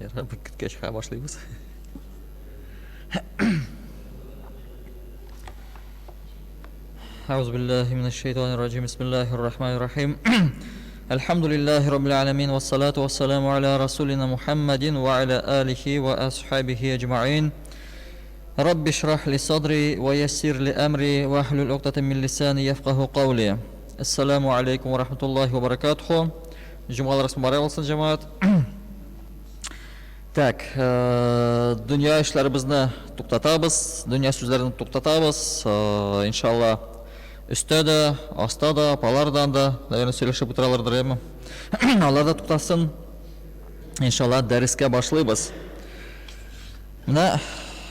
Ярар, бикеткәч ха башлыйбыз. أعوذ بالله من الشيطان الرجيم بسم الله الرحمن الرحيم الحمد لله رب العالمين والصلاة والسلام على رسولنا محمد وعلى آله وأصحابه أجمعين رب اشرح لي صدري ويسر لي أمري واحلل عقدة من لساني يفقه قولي السلام عليكم ورحمة الله وبركاته جمعة رسم барай olsun جماعة Так, dünya işlerimizni to'xtatamiz, dünya so'zlarini to'xtatamiz. Inshaalloh üstte asta da, palardan da, naверное, сөйлешіп отыралардар эми. Алар да то'xtatsin. Inshaalloh дәрескә башлыйбыз.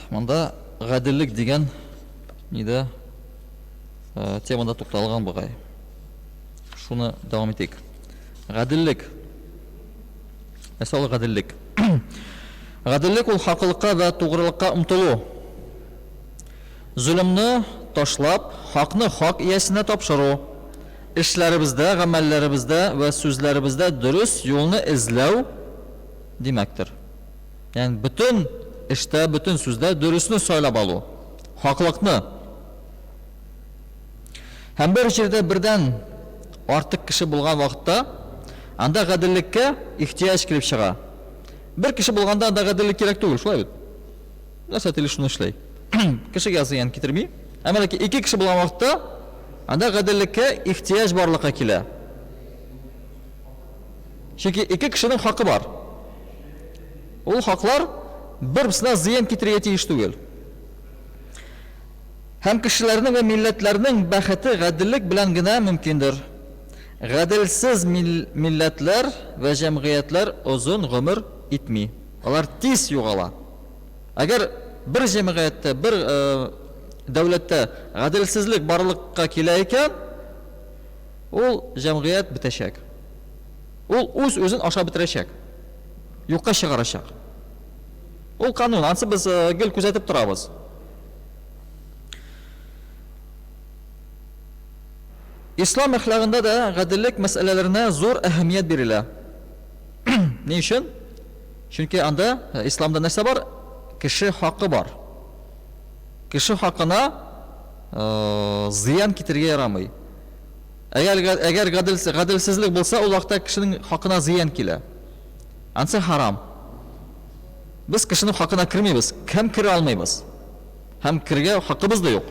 Мында гаделлек дигән ниде темада то'xtalган бугай. Шуны дәвам итик. Гаделлек. Мәсәлән, гаделлек. Гаделлек ул хакылыкка ва тугрылыкка умтылу. Zulmni ташлап, хакны хак иясенә тапшыру. Эшләребездә, гамәлләребездә ва сүзләребездә дөрес юлны эзләү димәктер. Ягъни бүтән эштә, бүтән сүздә дөресне сайлап алу. Хаклыкны. Һәм бер җирдә бердән артык кеше булган вакытта анда гаделлеккә ихтияҗ килеп чыга. Bir kişi bulganda anda гаделлек кирәк түгел, шулай бит. Нәрсә теле шуны эшләй. Кешегә зыян китерми. Әмма ике кеше булган вакытта анда гаделлеккә ихтияҗ барлыкка килә. Чөнки ике кешенең хакы бар. Ул хаклар бер-берсенә зыян китерергә тиеш түгел. Һәм кешеләрнең ва милләтләрнең бәхете гаделлек белән генә мөмкиндер. Гаделсез милләтләр ва җәмгыятьләр озын гомер итми. Алар тиз югала. Әгәр бер җәмгыятьтә, бер дәүләттә гаделсезлек барлыкка килә икән, ул җәмгыять бетәчәк. Ул үз-үзен ашап бетерәчәк. Юкка чыгарачак. Ул канун, ансы без гел күзәтеп торабыз. İslam əxlaqında da гаделлек мәсьәләләренә зур әһәмият бирелә. Ни өчен? Чөнки анда исламда нәрсә бар? Кеше хакы бар. Кеше хакына зыян китергә ярамый. Әгәр гаделсезлек булса, ул вакытта кешенең хакына зыян килә. Ансы харам. Без кешенең хакына кирмибез, кем кире алмыйбыз. Һәм киргә хакыбыз да юк.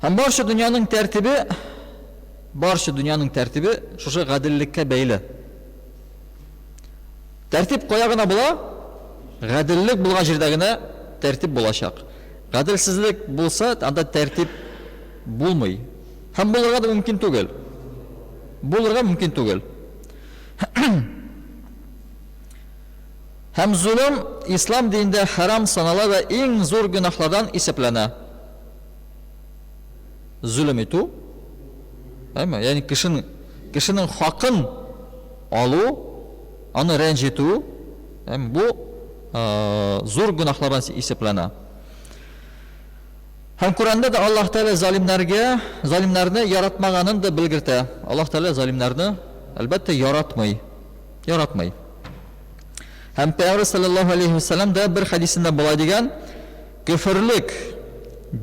Һәм барча дөньяның тәртибе шушы гаделлеккә бәйле. Тәртип кая гына була? Гаделлек булган җирдә генә тәртип булачак. Гаделсезлек булса, анда тәртип булмый. Һәм булырга да мөмкин түгел. Һәм зулм ислам динендә харам санала ва иң зур гөнаһлардан исәпләнә. Zulm итү, ягъни кешенең хакын алу, аны рәнҗетү, бу зур гөнаһлардан исәпләнә. Һәм Коръәндә дә Аллаһ Тәгалә залимнәрне яратмаганын да белгертә. Аллаһ Тәгалә залимнәрне әлбәттә яратмый. Һәм Пәйгамбер саллаллаһу алейхи ва саллям да бер хадисендә булай дигән: "Күфрлек,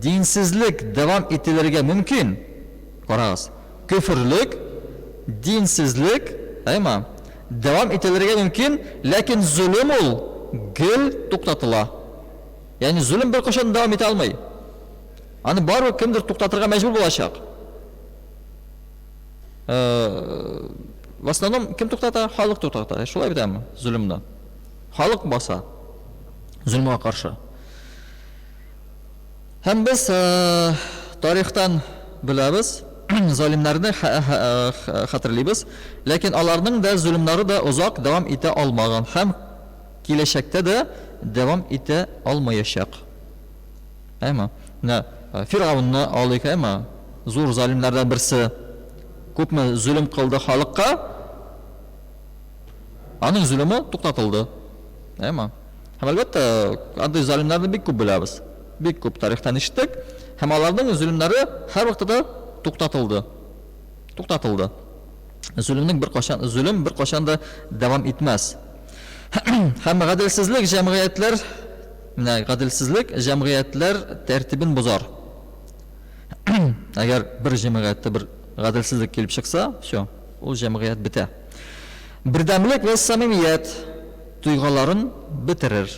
dinsizlik devam ettirilirge mümkün. Karağız. Küfürlük, dinsizlik, devam ettirilirge mümkün. Lakin zulüm ol, gül tuktatıla. Yani zulüm bir koşan devam ete almayı. Hani barı kimdir tuktatırga mecbur bulaşak. В основном kim tuktata? Halk tuktata. Şolay bir mi? Zulümden. Halk basa. Zulmüne karşı. Һәм без тарихтан беләбез, залимнәрне хәтерлибез, ләкин аларның да zulmнары да узак дәвам итә алмаган һәм киләчәктә дә дәвам итә алмаячак. Фиргавынны алыйк, зур залимнәрдән берсе күпме zulm кылды халыкка, аның zulmы туктатылды. Һәм әлбәттә, андый залимнәрне бик күп беләбез. Бик күп тарихтан ишеттек, һәм аларның zulmнары һәр вакытта туктатылды. Zulüm bir кашан да davom etmas. Һәм гаделсезлек җәмгыятьләр тәртибен бозар. Әгәр бер җәмгыятьтә бер гаделсезлек килеп чыкса, всё, ул җәмгыять бетә. Бердәмлек ва самимият туйгаларын бетерер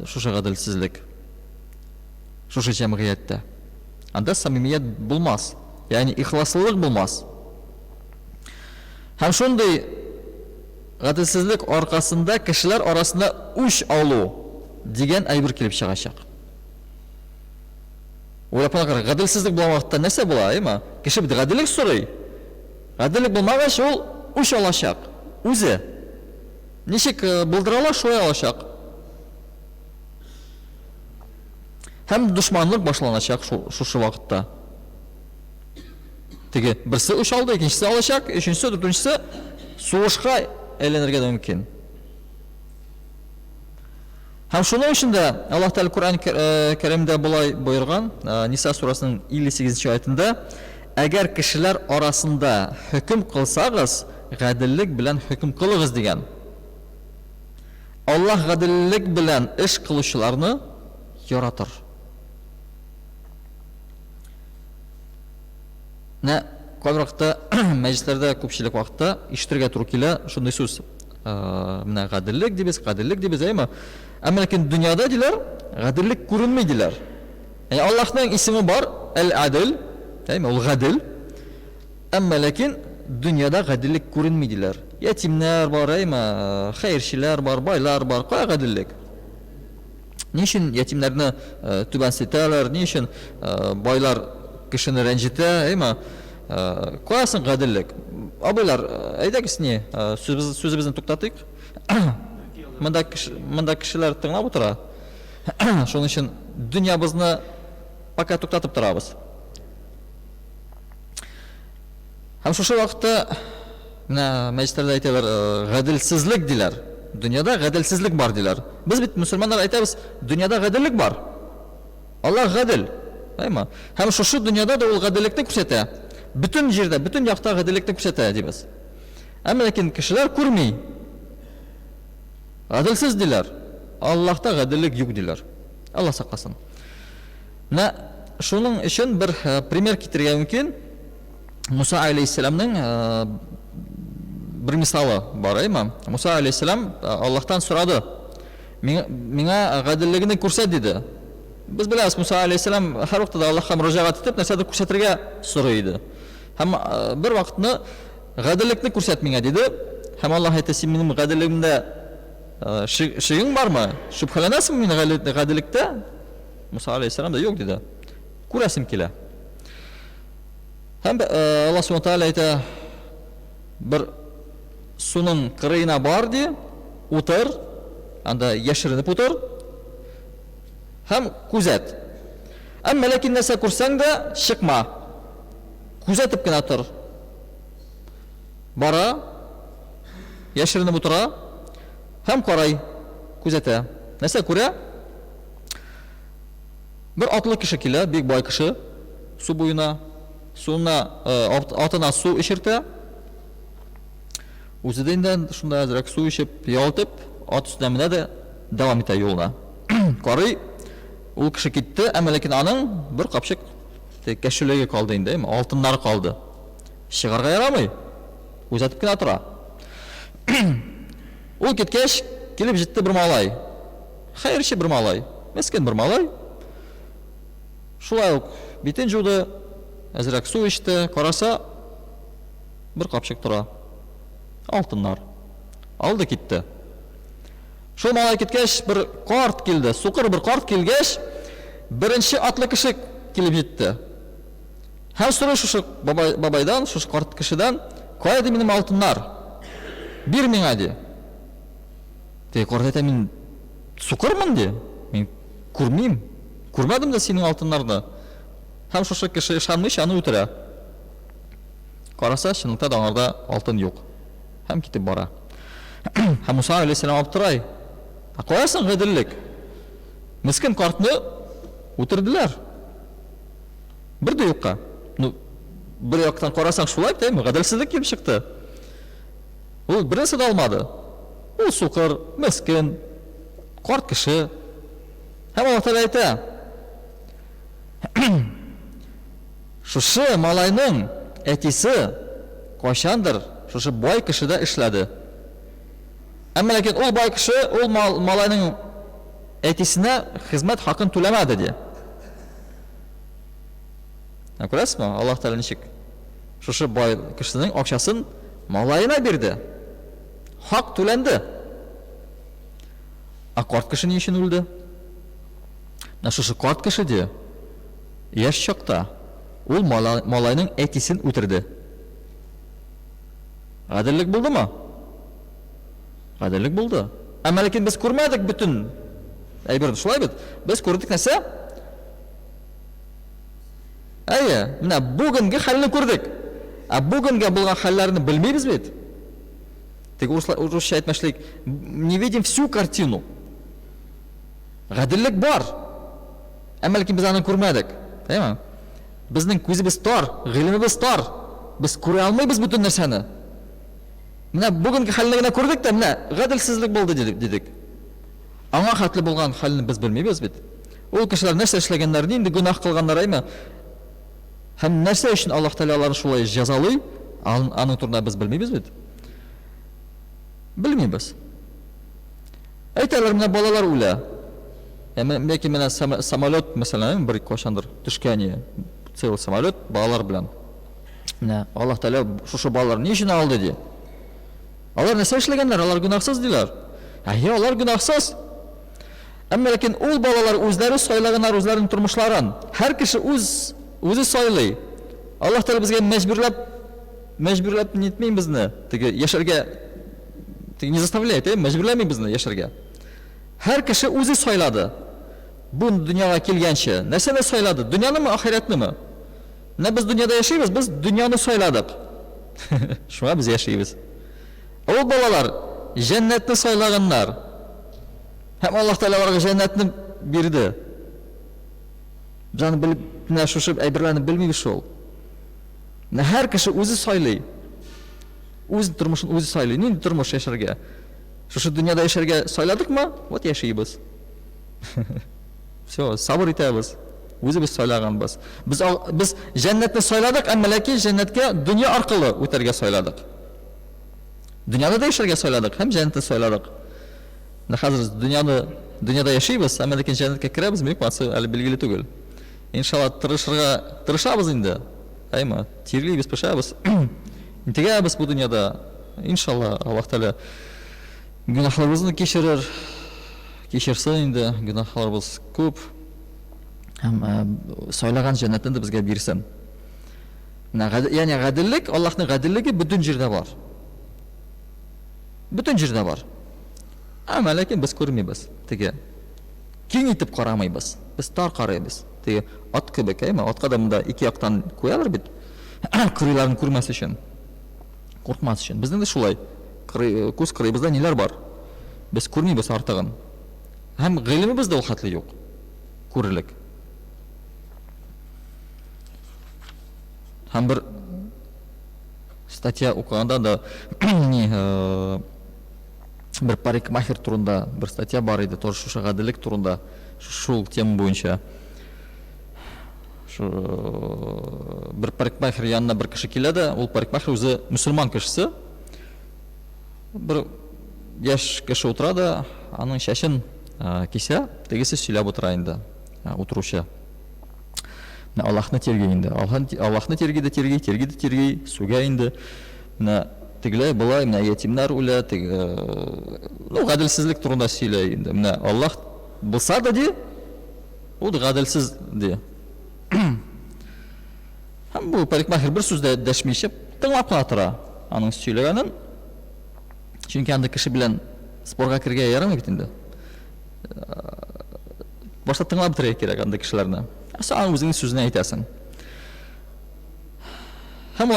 шушы гаделсезлек. Шушы җәмгыятьтә. Анда самимият булмас, ягъни ихласлык булмас. Һәм шундый гаделсезлек аркасында кешеләр арасында үч алу дигән әйбер килеп чыгачак. Уйлап карагыз, гаделсезлек булган вакытта нәрсә була, әйме? Кеше бит гаделлек сорый. Гаделлек булмагач, ул үч алачак. Үзе ничек булдырала, шулай алачак. Һәм душманлык башланачак шушы вакытта. Теге берсе үч алды, икенчесе алачак, өченчесе, дүртенчесе сугышка әйләнергә дә мөмкин. Һәм шуның өчен дә Аллаһ Тәала Кур'ан Кәримдә булай боерган, Ниса сурасының 58-нче аятында, әгәр кешеләр арасында хөкем кылсагыз, гаделлек белән хөкем кылыгыз дигән. Аллаһ гаделлек белән эш кылучыларны яратыр. Кайбервакытта мәҗлесләрдә күпчелек вакытта ишетергә туры килә шундый сүз. Менә гаделлек дибез, әйме? Әмма ләкин дөньяда диләр, гаделлек күренми диләр. Яни Аллаһның исеме бар, Әл-Адил, әйме, ул гадел. Әмма ләкин дөньяда гаделлек күренми диләр. Ятимнәр бар, әйме, хәйрчеләр бар, байлар бар, кая гаделлек? Ни өчен ятимнәрне түбәнсетәләр, ни өчен байлар кешене рәнҗетә, әйме? Каясын гаделлек? Абыйлар, әйдәгез ни, сүзебезне туктатыйк. Монда кешеләр тыңлап утыра. Шуның өчен дөньябызны пока туктатып торабыз. Һәм шушы вакытта мәҗлесләрдә әйтәләр, гаделсезлек диләр. Дөньяда гаделсезлек бар диләр. Без бит мусульманнар әйтәбез, дөньяда гаделлек бар. Аллаһ гадел. Әйме? Һәм шушы дөньяда да ул гаделлекне күрсәтә. Бүтән җирдә, бүтән якта гаделлекне күрсәтә дибез. Әмма ләкин кешеләр күрми. Гаделсез диләр. Аллаһта гаделлек юк диләр. Аллаһ сакласын. Шуның өчен бер пример китерергә мөмкин. Муса алейхиссаламның бер мисалы бар, әйме? Муса алейхиссалам Аллаһтан сорады. Миңа гаделлегне күрсәт диде. Без беләбез, Муса алейхиссалам һәр вакытта Аллаһка мөрәҗәгать итеп, нәрсәдер күрсәтергә сорый иде. Һәм бер вакытны гаделлекне күрсәт миңа диде. Һәм Аллаһ әйтә, син минем гаделлегемдә шыйың бармы? Шөбһәләнәсеңме минем гаделлектә? Муса алейхиссалам да юк диде. Күрәсем килә. Һәм Аллаһ Субханаһу Тәала әйтә, бер суның кырыена бар ди, утыр, анда яшеренеп утыр. Һәм күзәт. Әмма ләкин нәрсә күрсәң дә чыкма. Күзәтеп кенә тор. Бара, яшеренеп утыра, һәм карай, күзәтә. Нәрсә күрә? Бер атлы кеше килә, бик бай кеше, су буена, атына су эчертә. Үзедән шунда әзрәк су эчеп, ялтып, ат өстенә менә дә дәвам итә юлына. Карый, ул кеше китте, әмма ләкин аның бер капчык кәшүлеге калды инде, алтыннары калды. Чыгарга ярамый. Күзәтеп кенә тора. Ул киткәч, килеп җитте бер малай. Хәйрче бер малай, мескен бер малай. Шулай ук битен жуды, әзрәк су эчте, караса, бер капчык тора. Алтыннар. Алды китте. Шул малай киткәч, бер карт килде, сукыр бер карт килгәч, беренче атлы кеше килеп җитте. Һәм сорый шушы бабайдан, шушы карт кешедән, кая ди минем алтыннар? Бир миңа ди. Карт әйтә, мин сукырмын ди. Мин күрмим. Күрмәдем дә синең алтыннарны. Һәм шушы кеше ышанмый, аны үтерә. Караса, чынлыкта да аңарда алтын юк. Һәм китеп бара. Һәм Муса алейхиссалам аптырай. Каясың гаделлек? Мескен картны үтерделәр. Бер дә юкка. Бер яктан карасаң шулай, әйме? Гаделсезлек килеп чыкты. Ул берсе дә алмады. Ул сукыр, мескен, карт кеше. Һәм Аллаһ Тәгалә әйтә: шушы малайның әтисе кайчандыр шушы бай кешедә эшләде. Әмма ләкин ул бай кеше ул малайның әтисенә хезмәт хакын түләмәде ди. Күрәсезме, Аллаһ Тәгалә ничек шушы бай кешенең акчасын малайына бирде. Хак түләнде. Карт кеше ни өчен үлде? Шушы карт кеше ди, яшь чакта ул малайның әтисен үтерде. Гаделлек булдымы? Гаделлек булды. Әмма ләкин без күрмәдек бөтен әйберне, шулай бит. Без күрдек нәрсә? Әйе, менә бүгенге хәлне күрдек. Бүгенгә булган хәлләрне белмибез бит. Тик урысча әйтмәшлек, не видим всю картину. Гаделлек бар. Әмма ләкин без аны күрмәдек. Әйме? Безнең күзебез тар, гыйлемебез тар. Без күрә алмыйбыз бөтен нәрсәне. Менә бүгенге хәлне генә күрдек тә, менә гаделсезлек булды дидек. Аңа хәтле булган хәлне без белмибез бит. Ул кешеләр нәрсә эшләгәннәр, инде гөнаһ кылганнар әйме? Һәм нәрсә өчен Аллаһ Тәгалә аларны шулай җәзалый? Аның турында без белмибез бит. Белмибез. Әйтәләр, менә балалар үлә. Ләкин менә самолет, мәсәлән, бер кайчандыр төшкән, целый самолет балалар белән. Менә Аллаһ Тәгалә шушы балалар ни өчен алды ди? Алар нәрсә эшләгәннәр? Алар гөнаһсыз диләр. Алар гөнаһсыз. Әмма ләкин ул балалар үзләре сайлаганнар үзләренең тормышларын. Һәр кеше үзе сайлый. Аллаһ Тәгалә безгә мәҗбүрләп нитмәй безне. Теге яшәргә не заставляет, мәҗбүрләми безне яшәргә. Һәр кеше үзе сайлады. Бу дөньяга килгәнче нәрсәне сайлады? Дөньянымы, ахиратнымы? Менә без дөньяда яшәйбез, без дөньяны сайладык. Шуңа без яшәйбез. Ул балалар җәннәтне сайлаганнар. Һәм Аллаһ Тәгалә аларга җәннәтне бирде. Без аны белеп, менә шушы әйберләрне белмибез шул. Менә һәр кеше үзе сайлый. Үз тормышын үзе сайлый. Нинди тормыш яшәргә? Шушы дөньяда яшәргә сайладыкмы? Вот яшәйбез. Всё, сабыр итәбез. Үзебез сайлаганбыз. Без җәннәтне сайладык, әмма ләкин җәннәткә дөнья аркылы үтәргә сайладык. Дөньяда да яшәргә сайладык, һәм җәннәтне сайладык. Хәзер дөньяда яшәйбез, әмма ләкин җәннәткә керәбезме, юкмы, әле билгеле түгел. Иншалла тырышабыз инде. Әйме, тирлибез, пешәбез. Интегәбез бу дөньяда. Иншалла, Аллаһ Тәгалә гөнаһларыбызны кечерсен инде, гөнаһларыбыз күп. Һәм сайлаган җәннәтне дә безгә бирсен. Ягъни гаделлек, Аллаһның гаделлеге бөтен җирдә бар. Бөтен җирдә бар. Әмма ләкин без күрмибез. Теге киң итеп карамыйбыз. Без тар карыйбыз. Теге ат кебек, әйме? Атка да монда ике яктан куялар бит. Кырыйларын күрмәс өчен. Куркмас өчен. Безнең дә шулай. Күз кырыйбызда ниләр бар? Без күрмибез артыгын. Һәм гыйлемебез дә ул хәтле юк. Күрерлек. Һәм бер статья укыганда да бер парикмахер турында бер статья бар иде, тоже шушы гаделлек турында, шул тема буенча. Бер парикмахер янына бер кеше килә дә, ул парикмахер үзе мөселман кешесе. Бер яшь кеше утыра да, аның чәчен кисә, тегесе сөйләп утыра инде, утыручы. Аллаһны тиргәй инде. Аллаһны тиргәй, сүгә инде. Тегеләй булай, менә ятимнар үлә, гаделсезлек турында сөйләй инде. Менә Аллаһ булса да ди, ул гаделсез ди. Һәм бу парикмахер бер сүз дә дәшмичә тыңлап кына тора аның сөйләгәнен. Чөнки анда кеше белән спорга кергә ярамый бит инде. Башта тыңлап торырга кирәк анда кешеләрне. Сән үзеңнең сүзне әйтәсең. Һәм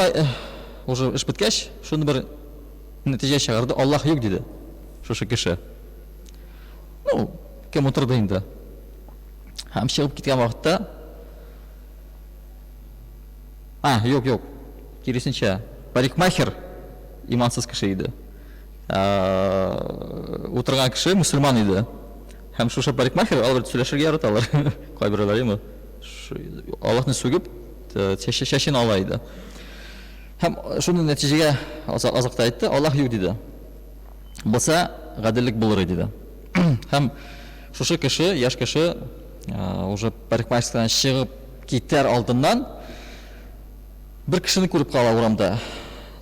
уже эш беткәч, шуны бер нәтиҗә чыгарды. Аллаһ юк диде. Шушы кеше. Кем утырды инде. Һәм чыгып киткән вакытта юк. Киресенчә, парикмахер имансыз кеше иде. утырган кеше мөселман иде. Һәм шушы парикмахер алар сөйләшергә яраталар. Кайберләр име? Аллаһны сүгеп, чәчен ала иде. Һәм шуның нәтиҗәгә азакта әйтте, Аллаһ юк диде. Булса, гаделлек булыр диде. Һәм шушы кеше, яшь кеше, уже парикмахерскадан чыгып китәр алдыннан бер кешене күреп кала урамда.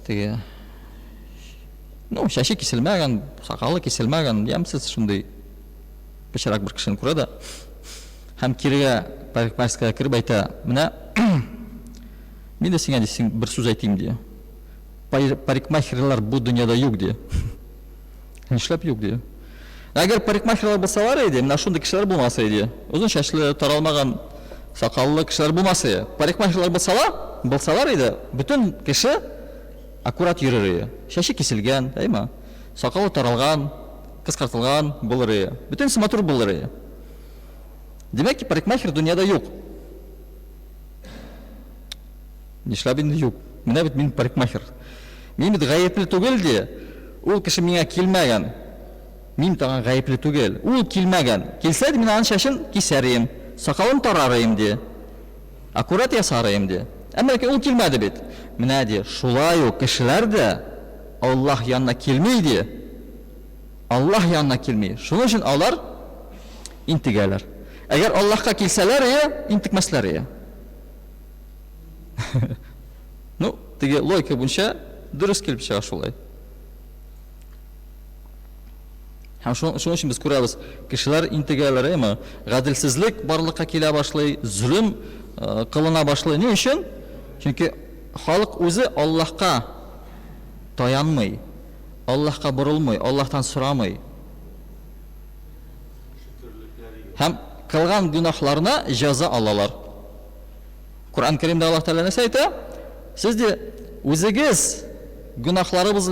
Теге чәче киселмәгән, сакалы киселмәгән, ямсыз шундый пычрак бер кешене күрә дә. Һәм кирегә парикмахерскага кирип әйтә, менә мин дә сиңа бер сүз әйтим ди. Парикмахерлар бу дөньяда юк ди. Нишләп юк ди? Әгәр парикмахерлар булсалар иде, менә шундый кешеләр булмаса иде. Узын чәчле, таралмаган сакаллы кешеләр булмаса, парикмахерлар булсалар иде, бөтен кеше аккурат йөрер иде. Чәче киселгән, әйме? Сакалы таралган, кыскартылган булыр иде. Бөтен матур булыр иде. Демәк ки, парикмахер дөньяда юк. Нишләп инде юк? Менә бит мин парикмахер. Мин бит гаепле түгел ди. Ул кеше миңа килмәгән. Мин тагын гаепле түгел. Ул килмәгән. Килсә, мин аның чәчен кисәрем, сакалын тарарым ди. Аккурат ясарым ди. Әмма ул килмәде бит. Менә ди, шулай ук кешеләр дә Аллаһ янына килмәй ди. Аллаһ янына килмәй. Шуның өчен алар интегәләр. Әгәр Аллаһка килсәләр, интекмәсләр. Теге логика буенча дөрес килеп чыга шулай. Һәм шуның өчен без күрәбез, кешеләр интегәләр, гаделсезлек барлыкка килә башлый, zulm кылына башлый. Ни өчен? Чөнки халык үзе Аллаһка таянмый, Аллаһка борылмый, Аллаһтан сорамый. Һәм кылган гөнаһларына җәза алалар. Кур'ан Кәримдә Аллаһ Тәгалә нәрсә әйтә? Сез дә үзегез гөнаһларыгыз,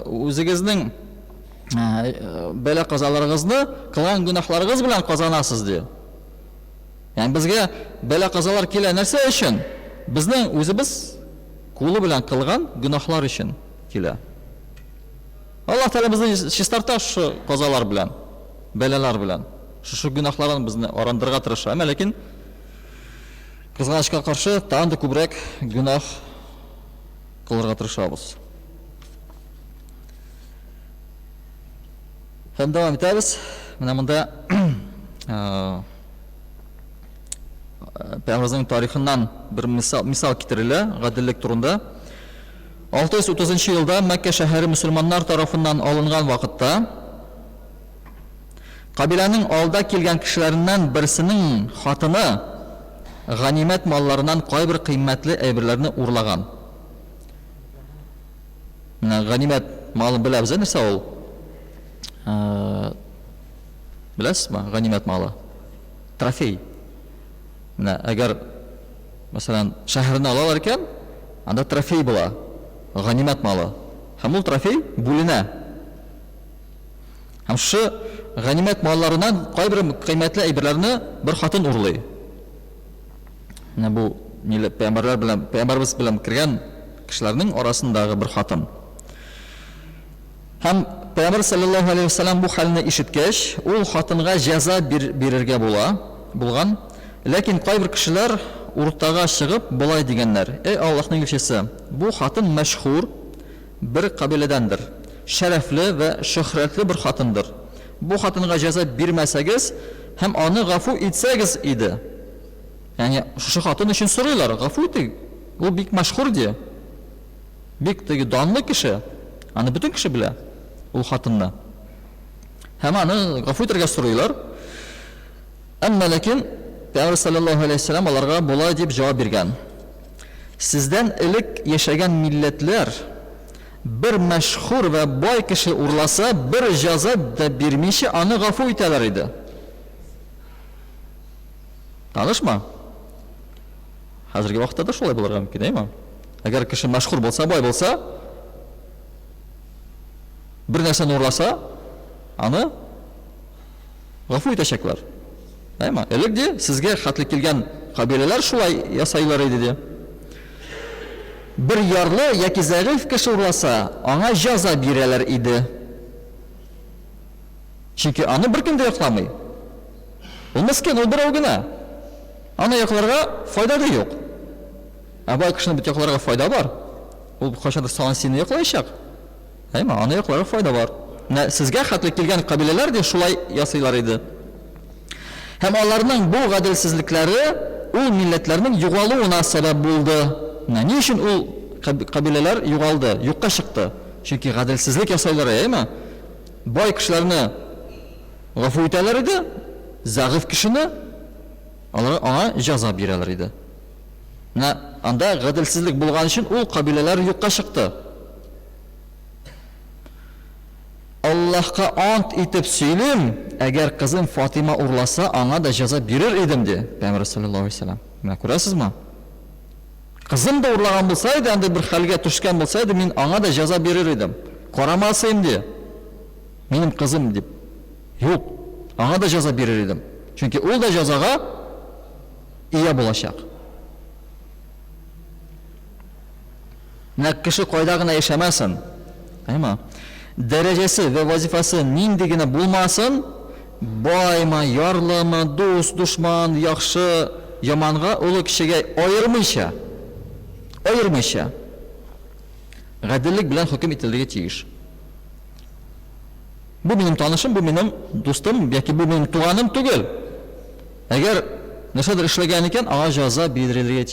үзегезнең бәла казаларыгызны кылган гөнаһларыгыз белән казанасыз ди. Ягъни безгә бәла казалар килә нәрсә өчен? Безнең үзебез кулы белән кылган гөнаһлар өчен килә. Аллаһ Тәгалә безне чистарта шу казалар белән, бәлалар белән. Шу гөнаһлардан безне арандырырга тырыша. Ләкин кызганычка каршы тагын да күбрәк гөнаһ кылырга тырышабыз. Һәм дәвам итәбез. Менә монда Пәйгамбәрнең тарихыннан бер мисал китерелә гаделлек турында. 630 елда Мәккә шәһәре мөселманнар тарафыннан алынган вакытта кабиләнең алда килгән кешеләреннән берсенең хатыны ганимәт малларыннан кайбер кыйммәтле әйберләрне урлаган. Менә ганимәт малын беләбез, нәрсә ул? Беләсезме, ганимәт малы? Трофей. Менә әгәр, мәсәлән, шәһәрне алалар икән, анда трофей була, ганимәт малы. Һәм ул трофей бүленә. Һәм шу ганимәт малларыннан кайбер кыйммәтле әйберләрне бер хатын урлый. Менә бу пәйгамбәрбез белән кергән кешеләрнең арасындагы бер хатын. Һәм Пәйгамбәр саллаллаһу алейхи ва саллям бу хәлне ишеткәч, ул хатынга җәза бирергә булган. Ләкин кайбер кешеләр уртага чыгып булай дигәннәр: "Эй Аллаһның илчесе, бу хатын мәшһүр бер кабиләдәндер, шәрәфле ва шөһрәтле бер хатындыр. Бу хатынга җәза бирмәсәгез һәм аны гафу итсәгез иде." Ягъни шушы хатын өчен сорыйлар: "Гафу итегез. Ул бик мәшһүр ди. Бик теге данлы кеше. Аны бөтен кеше белә, ул хатынны. Һәм аны гафу итәргә сорыйлар." Әмма ләкин Пәйгамбәр саллаллаһу алейхи ва саллям аларга булай дип җавап биргән: "Сездән элек яшәгән милләтләр бер мәшһүр ва бай кеше урласа, бер җәза да бирмичә аны гафу итәләр иде." Танышма? Хәзерге вакытта да шулай булырга мөмкин, әйме? Әгәр кеше мәшһүр булса, бай булса, бер нәрсәне урласа, аны гафу итәчәкләр. Әйме? Элек ди, сезгә хәтле килгән кабиләләр шулай ясайлар иде ди. Бер ярлы яки зәгыйфь кеше урласа, аңа җәза бирәләр иде. Чөнки аны беркем дә якламый. Ул мискин, ул берәү генә. Аны якларга файда да юк. Бай кешенең бит якларга файда бар. Ул кайчандыр саны сине яклаячак. Әйме, аны якларга файда бар. Сезгә хәтле килгән кабиләләр дә шулай ясыйлар иде. Һәм аларның бу гаделсезлекләре ул милләтләрнең югалуына сәбәп булды. Ни өчен ул кабиләләр югалды, юкка чыкты? Чөнки гаделсезлек ясайлар, әйме? Бай кешеләрне гафу итәләр иде, зәгыйф кешене аңа җәза бирәләр иде. Анда гаделсезлек булган өчен ул кабиләләр юкка чыкты. Аллаһка ант итеп сөйлим, әгәр кызым Фатима урласа, аңа да җәза бирер идем ди, Пәйгамбәр саллаллаһу алейһи ва саллям. Менә күрәсезме? Кызым да урлаган булса иде, анда бер хәлгә төшкән булса иде, мин аңа да җәза бирер идем. Карамасым ди. Минем кызым дип. Юк, аңа да җәза бирер идем. Чөнки ул да җәзага ия булачак. Кеше кайда гына яшәмәсен, әйме? Дәрәҗәсе вә вазифасы нинди генә булмасын, байма, ярлымы, дус, душман, яхшы, яманга улы кешегә аермыйча, гаделлек белән хөкем ителергә тиеш. Бу минем танышым, бу минем дустым, яки бу минем туганым түгел. Әгәр нәрсәдер эшләгән икән, аңа җәза бирелергә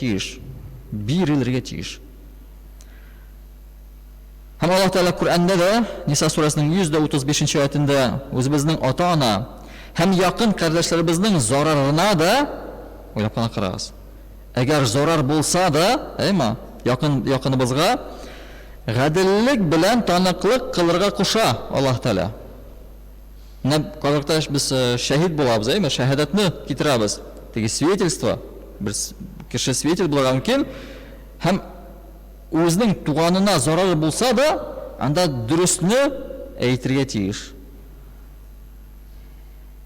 тиеш. Һәм Аллаһ Тәгалә Куръәндә дә Ниса сүрәсенең 135-нче аятында үзебезнең ата-ана һәм якын кардәшләребезнең зарарына да, уйлап кына карагыз. Әгәр зарар булса да, әйме, якыныбызга гаделлек белән таныклык кылырга куша Аллаһ Тәгалә. Кадәрле без шәһид булабыз, әйме, шәһадәтне китерәбез. Теге свидетельство, бер кеше свидетель булырга мөмкин, һәм үзенең туганына зарар булса да, анда дөресне әйтергә тиеш.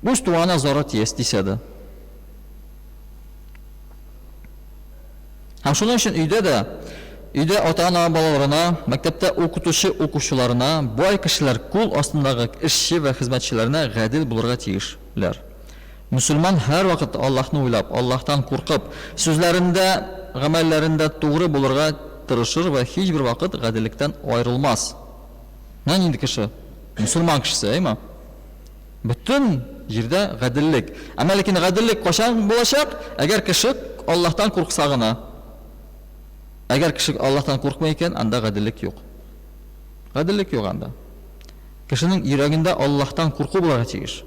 Үз туганына зарар тиясе дә. Һәм шуның өчен өйдә ата-ана балаларына, мәктәптә укучыларына, бай кешеләр кул астындагы эшче ва хезмәтчеләренә гадел булырга тиешләр. Мөселман һәр вакыт Аллаһны уйлап, Аллаһтан куркып, сүзләрендә, гамәлләрендә тугры булырга тырышыр ва һичбер вакыт гаделлектән аерылмас. Нинди кеше? Мөселман кешесе, әйме? Бүтән җирдә гаделлек. Әмма ләкин гаделлек кашан булачак? Әгәр кеше Аллаһтан куркса гына. Әгәр кеше Аллаһтан куркмый икән, анда гаделлек юк. Гаделлек юк анда. Кешенең йөрәгендә Аллаһтан курку булырга тиеш.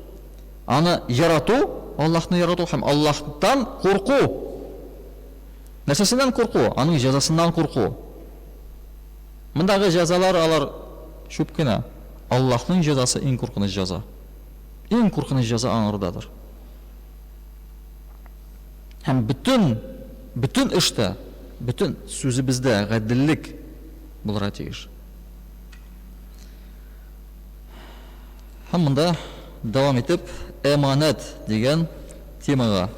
Аны ярату, Аллаһны ярату һәм Аллаһтан курку. Нәрсәсеннән курку? Аның җәзасыннан курку. Мондагы җәзалар алар шуп кына. Аллаһның җәзасы иң куркыныч җәза. Иң куркыныч җәза аңардадыр. Һәм бүтән эштә, бүтән сүзебездә гаделлек булырга тиеш. Һәм монда дәвам итеп, эманат дигән темага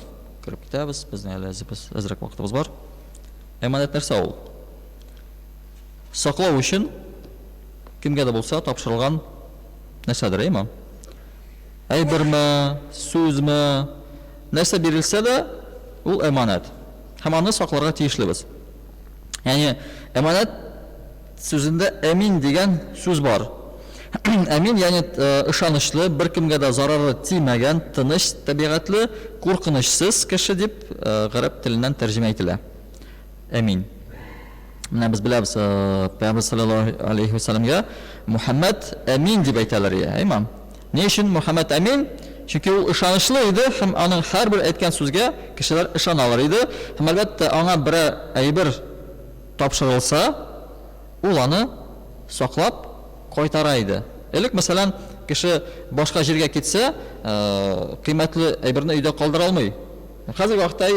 кирип китәбез. Безнең әле әзрәк вакытыбыз бар. Эманат нәрсә ул? Саклау өчен кемгә дә булса тапшырылган нәрсәдер, әйме? Әйберме, сүзме, нәрсә бирелсә дә, ул эманат. Һәм аны сакларга тиешлебез. Яни, эманат сүзендә әмин дигән сүз бар. Әмин, яни ышанычлы, бер кемгә дә зарары тимәгән, тыныч, табигатьле, куркынычсыз кеше дип гарәп теленнән тәрҗемә ителә. Әмин. Менә без беләбез, Пәйгамбәр саллаллаһу алейһи ва салламга Мухаммад әмин дип әйтәләр, әйме? Ни өчен Мухаммад әмин? Чөнки ул ышанычлы иде, һәм аның һәрбер әйткән сүзгә кешеләр ышаналар иде. Һәм әлбәттә аңа бер әйбер тапшырылса, ул аны саклап кайтара иде. Элек, мәсәлән, кеше башка җиргә китсә, кыйммәтле әйберне өйдә калдыра алмый. Хәзерге вакытта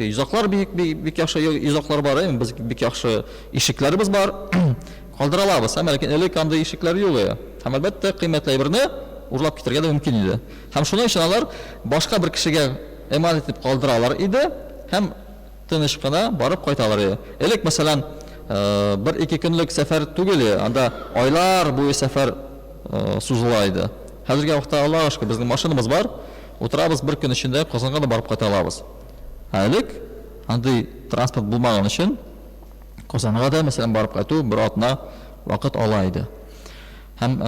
йозаклар бик яхшы йозаклар бар, без бик яхшы ишекләребез бар. Калдыра алабыз, ләкин элек андай ишекләр юк. Һәм әлбәттә кыйммәтле әйберне урлап китергә дә мөмкин иде. Һәм шуның өчен алар башка бер кешегә эманат итеп калдыралар иде, һәм тыныч кына барып кайталар иде. Элек, мәсәлән, бер-ике көнлек сәфәр түгел, анда айлар буе сәфәр сузыла иде. Хәзерге вакытта Аллаһка шөкер безнең машинамыз бар. Утырабыз бер көн эчендә Казанга да барып кайта алабыз. Әлек андый транспорт булмаган өчен Казанга да мәсәлән барып кайту бер атна вакыт ала иде. Һәм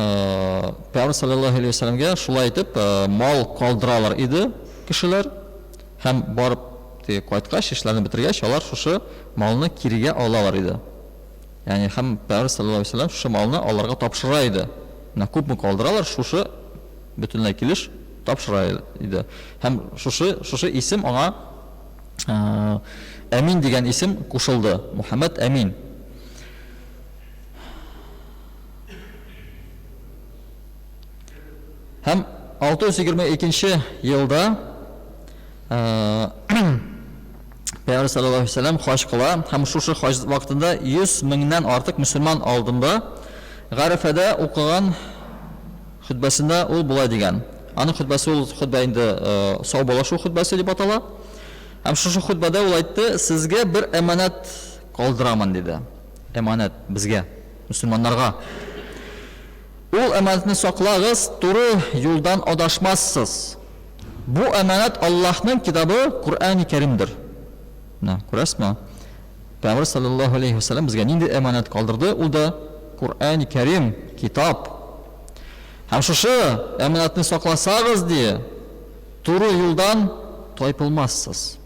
Пәйгамбәр саллаллаһу алейхи ва сәлләмгә шулай итеп мал калдыралар иде кешеләр. Һәм барып кайткач, эшләрне бетергәч, алар шушы малны кирегә алалар иде. Ягъни һәм Пәйгамбәр саллаллаһу алейхи ва сәлләм шушы малны аларга тапшыра иде. Менә күпме калдыралар, шушы бөтенләй килеш тапшыра иде. Һәм шушы исем аңа Әмин дигән исем кушылды. Мухаммад Әмин. Һәм 622 елда Пәйгамбәр саллаллаһу алейхи ва сәлләм хаҗ кыла. Һәм шушы хаҗ вакытында 100 меңнән артык мөселман алдында Гарифада укыган хутбасында ул була дигән. Аның хутбасы ул хутба инде саубалашу хутбасы дип атала. Һәм шушы хутбада ул әйтте, сезгә бер әманат калдырамын диде. Әманат безгә, мөселманнарга. Ул әманатны саклагыз, туры юлдан адашмассыз. Бу әманат Аллаһның китабы Кур'ан-ы Кәримдер. Менә күрәсезме? Пәйгамбәр саллаллаһу алейхи ва сәлләм безгә нинди әманат калдырды? Ул да Кур'ан-ы Кәрим, китап. Һәм шушы әманатны сакласагыз ди, туры юлдан тайпылмассыз.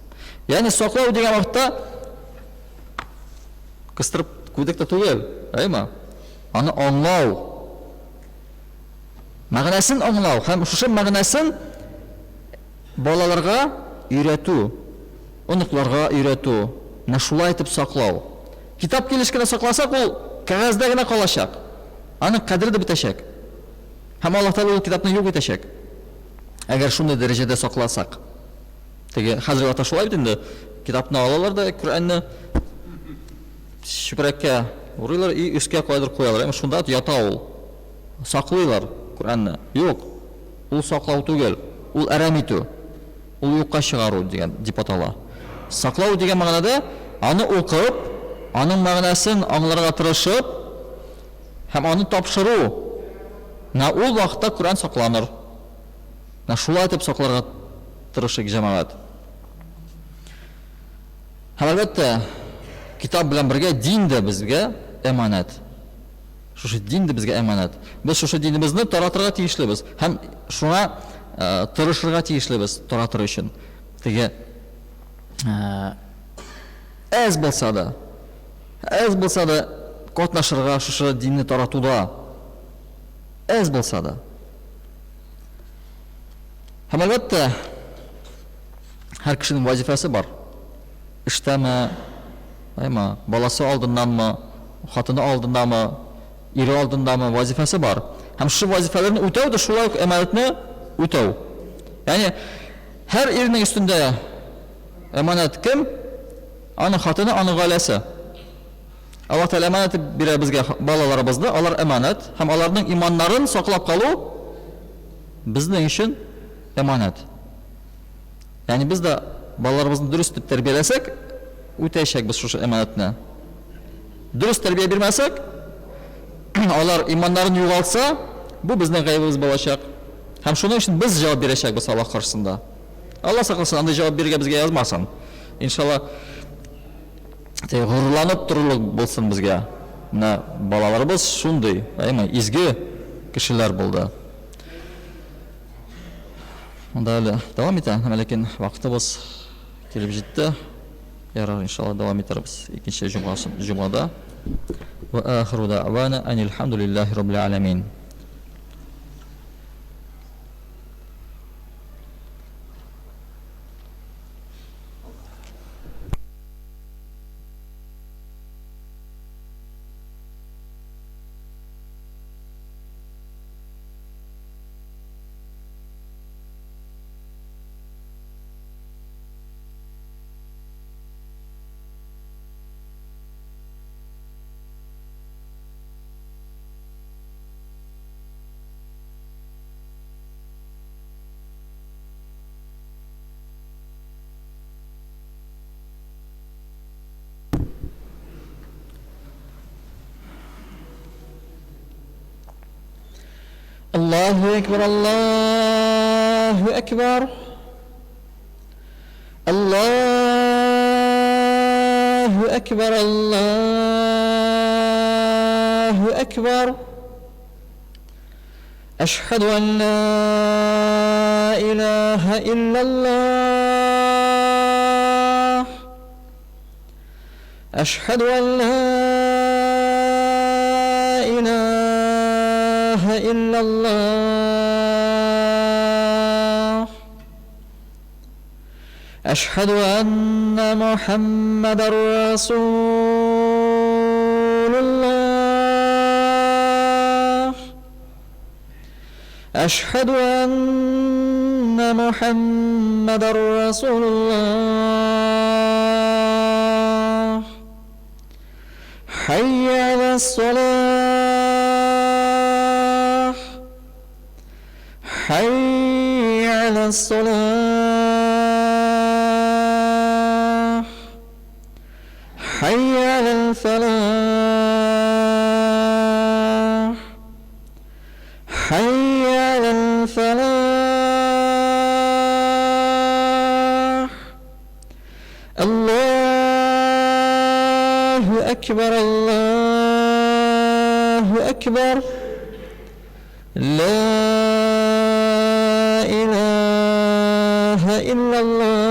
Ягъни саклау дигән вакытта кыстырып күдектә түгел, әйме? Аны аңлау. Мәгънәсен аңлау һәм шушы мәгънәсен балаларга өйрәтү, оныкларга өйрәтү, менә шулай итеп саклау. Китап килешкәне сакласак, ул кәгазьдә генә калачак. Аның кадеры да бетәчәк. Һәм Аллаһ Таала ул китапны юк итәчәк. Әгәр шундый дәрәҗәдә сакласак. Теге хәзерге вакытта шулай бит инде. Китапны алалар да Кур'анны шүпрәккә урыйлар и өскә куйдыр куялар. Шунда ята ул. Саклыйлар Кур'анны. Юк. Ул саклау түгел. Ул әрәм итү. Ул юкка чыгару дигән дип атала. Саклау дигән мәгънәдә аны укып, аның мәгънәсен аңларга тырышып һәм аны тапшыру. На ул вакытта Кур'ан сакланыр. На шулай итеп сакларга тырышык җәмәгать. Һәм әлбәттә, китап белән бергә дин дә безгә әманат. Шушы дин дә безгә әманат. Без шушы динебезне таратырга тиешлебез һәм шуңа тырышырга тиешлебез таратыр өчен. Теге әз булса да катнашырга шушы динне таратуда. Әз булса да. Һәм әлбәттә, һәр кешенең вазифасы бар. Эштәме, баласы алдынданмы, хатыны алдынданмы, ире алдындамы вазифасы бар. Һәм шушы вазифаларны үтәү дә шулай ук әманатны үтәү. Ягъни һәр ирнең өстендә әманат кем? Аның хатыны, аның гаиләсе. Аллаһ Таала әманат бирә безгә балаларыбызны, алар әманат һәм аларның иманнарын саклап калу безнең өчен әманат. Ягъни без дә балаларыбызны дөрес итеп тәрбияләсәк, үтәячәкбез шушы әманатны. Дөрес тәрбия бирмәсәк, алар иманнарын югалтса, бу безнең гаебебез булачак. Һәм шуның өчен без җавап бирәчәкбез Аллаһ каршысында. Аллаһ сакласын, андай җавап бирергә безгә язмасын. Иншалла, горурланып торырлык булсын безгә. Менә балаларыбыз шундый, изге кешеләр булды. Монда әле дәвам итә, ләкин вакытыбыз килеп җитте. Ярар, иншалла дәвам итәрбез икенче җумгада. Ва ахиру дәъвана анил хамдулиллаһи раббил аламин. الله أكبر الله أكبر الله أكبر الله أكبر أشهد أن لا إله إلا الله أشهد أن لا إله إلا الله أشهد أن محمد رسول الله أشهد أن محمد رسول الله حي على الصلاة حي على الصلاة حي على الفلاح حي على الفلاح الله أكبر الله أكبر لا إله إلا الله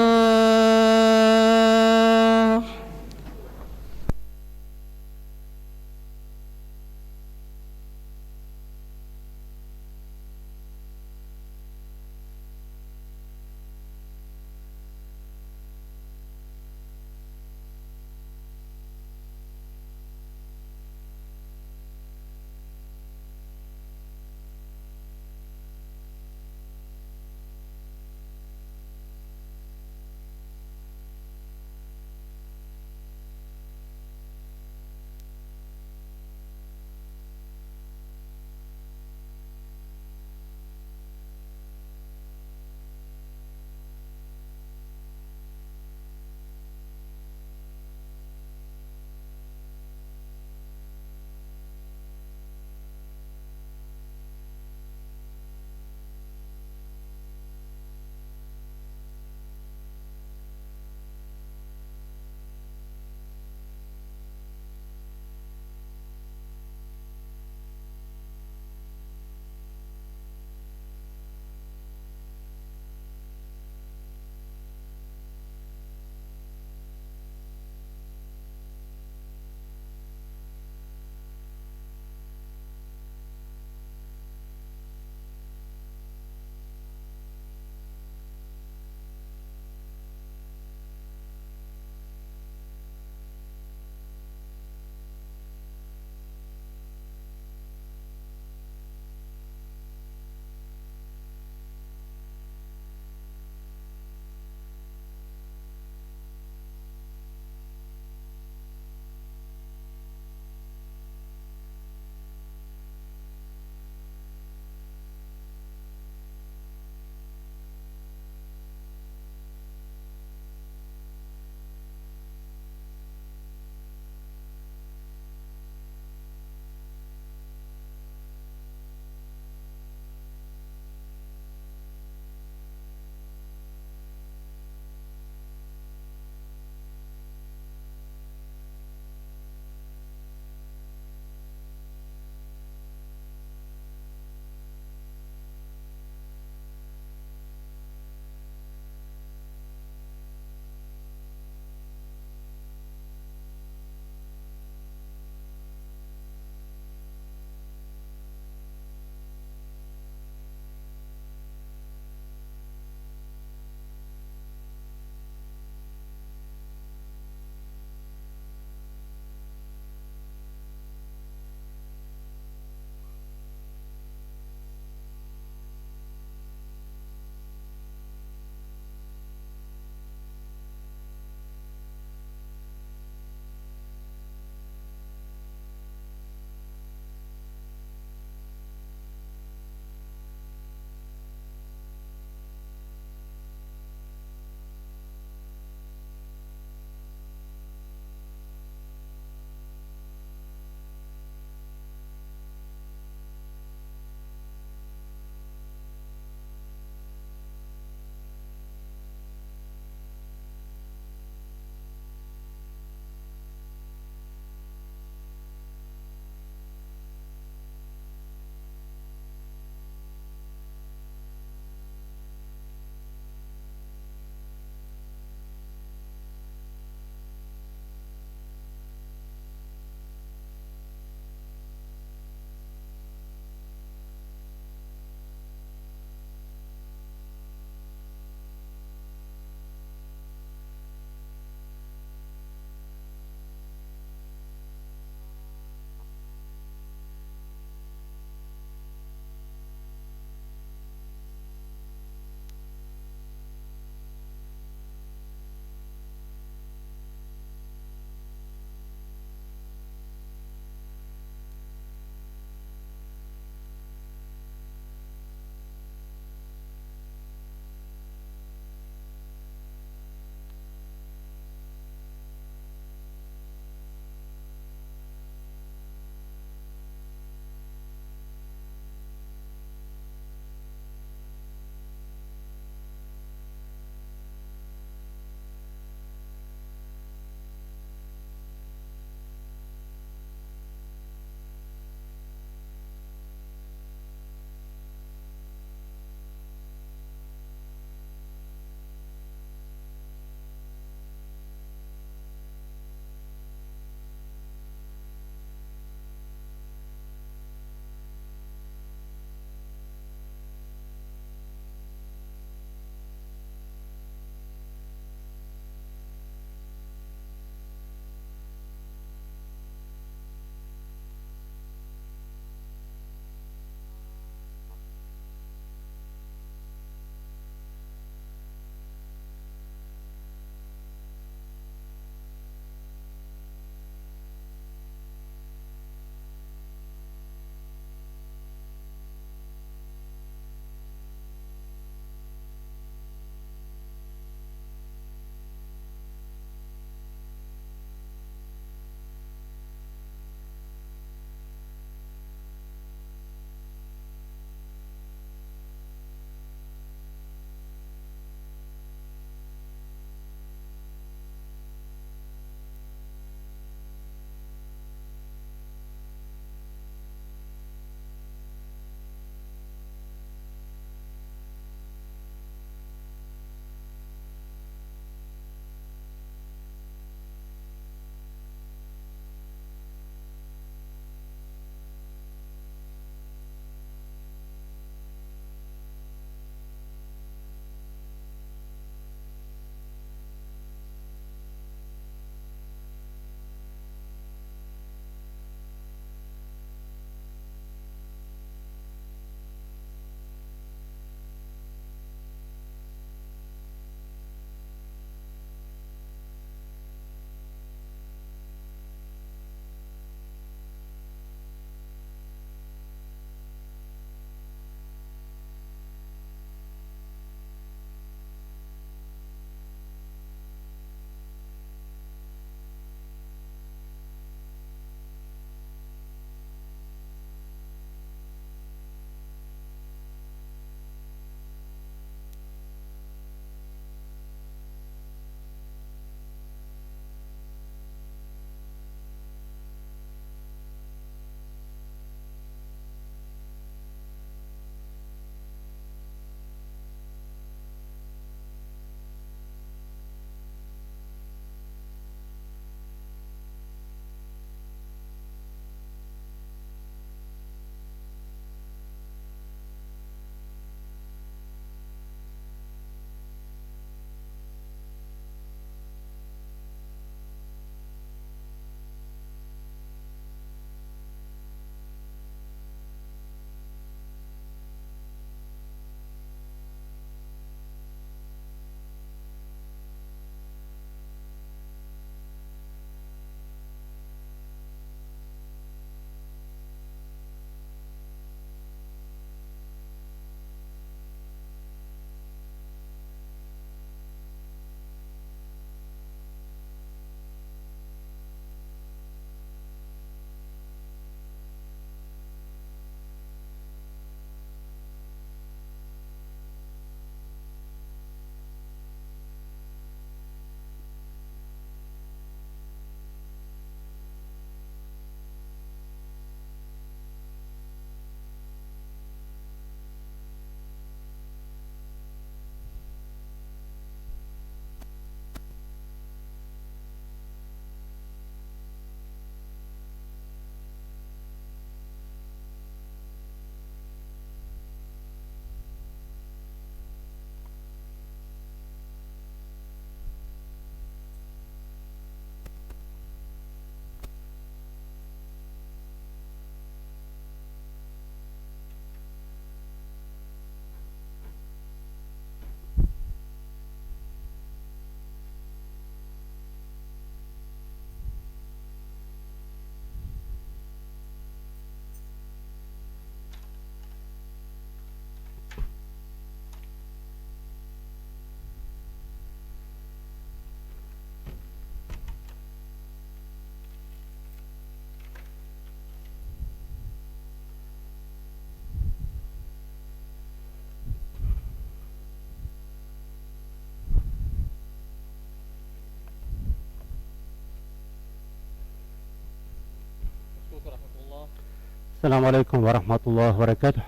السلام عليكم ورحمة الله وبركاته.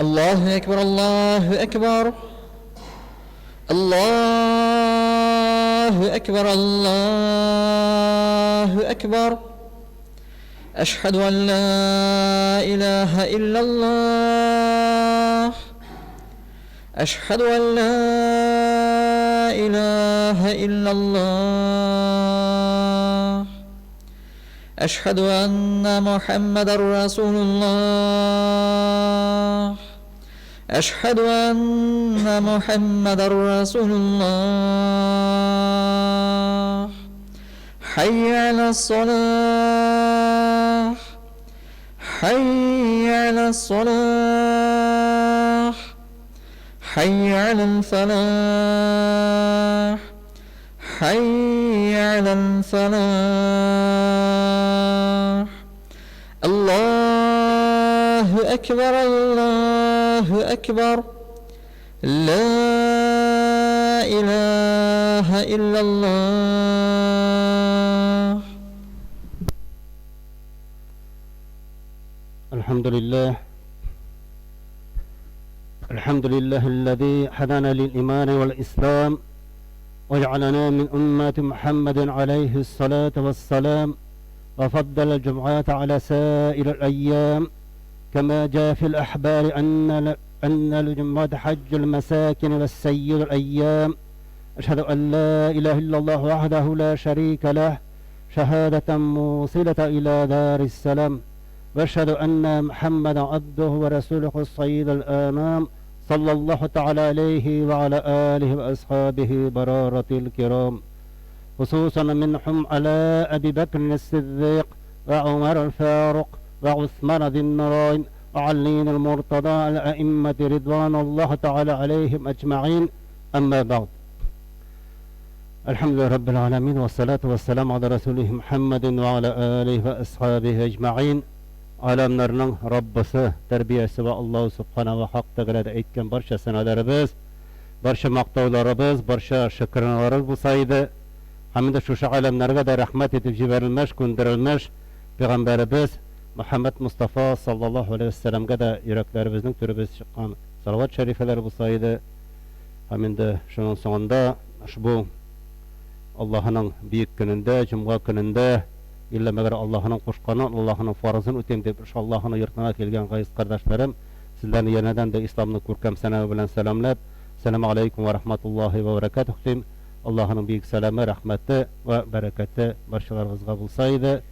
الله أكبر الله أكبر الله أكبر الله أكبر أشهد أن لا إله إلا الله أشهد أن لا إله إلا الله أشهد أن محمد رسول الله أشهد أن محمد رسول الله حي على الصلاة حي على الصلاة حي على الفلاح حي على الفلاح الله أكبر الله أكبر لا إله إلا الله. الحمد لله الذي هدانا للإيمان والإسلام وجعلنا من أمة محمد عليه الصلاة والسلام وفضل الجمعات على سائر الأيام كما جاء في الأحبار أن الجمعة حج المساكن والسيد الأيام. أشهد أن لا إله إلا الله وحده لا شريك له شهادة موصلة إلى دار السلام وأشهد أن محمد عبده ورسوله الصيد الآنام صلى الله تعالى عليه وعلى آله وأصحابه برارة الكرام خصوصا منهم على أبي بكر الصديق وعمر الفاروق وعثمان ذي النورين وعلي المرتضى الأئمة رضوان الله تعالى عليهم أجمعين. أما بعد الحمد لله رب العالمين والصلاة والسلام على رسوله محمد وعلى آله وأصحابه أجمعين. Alemlerinin Rabbisi, terbiyesi ve Allah subhanahu ve hak tegalada etken barşa senalarımız, barşa maktavlarımız, barşa şükranlarımız bu sayıda hamide şu alemlerine de rahmet edip ciberilmiş, gönderilmiş Peygamberimiz Muhammed Mustafa sallallahu aleyhi ve sellem'e de yüreklerimizin türübüz çıkan salavat şerifeleri bu sayıda hamide şunun sonunda bu Allah'ın büyük gününde, Cuma gününde İlla meğer Allah'ın kuşkanı, Allah'ın farzını ötem deyip Allah'ın yurtuna kelgen gayiz kardeşlerim, sizlerini yeniden de İslam'ın kurkem selamı bilen selamlap. Selamu aleyküm ve rahmetullahi ve berekatuhu deyim. Allah'ın büyük selamı, rahmeti ve bereketi barşalarımızga bulsaydı.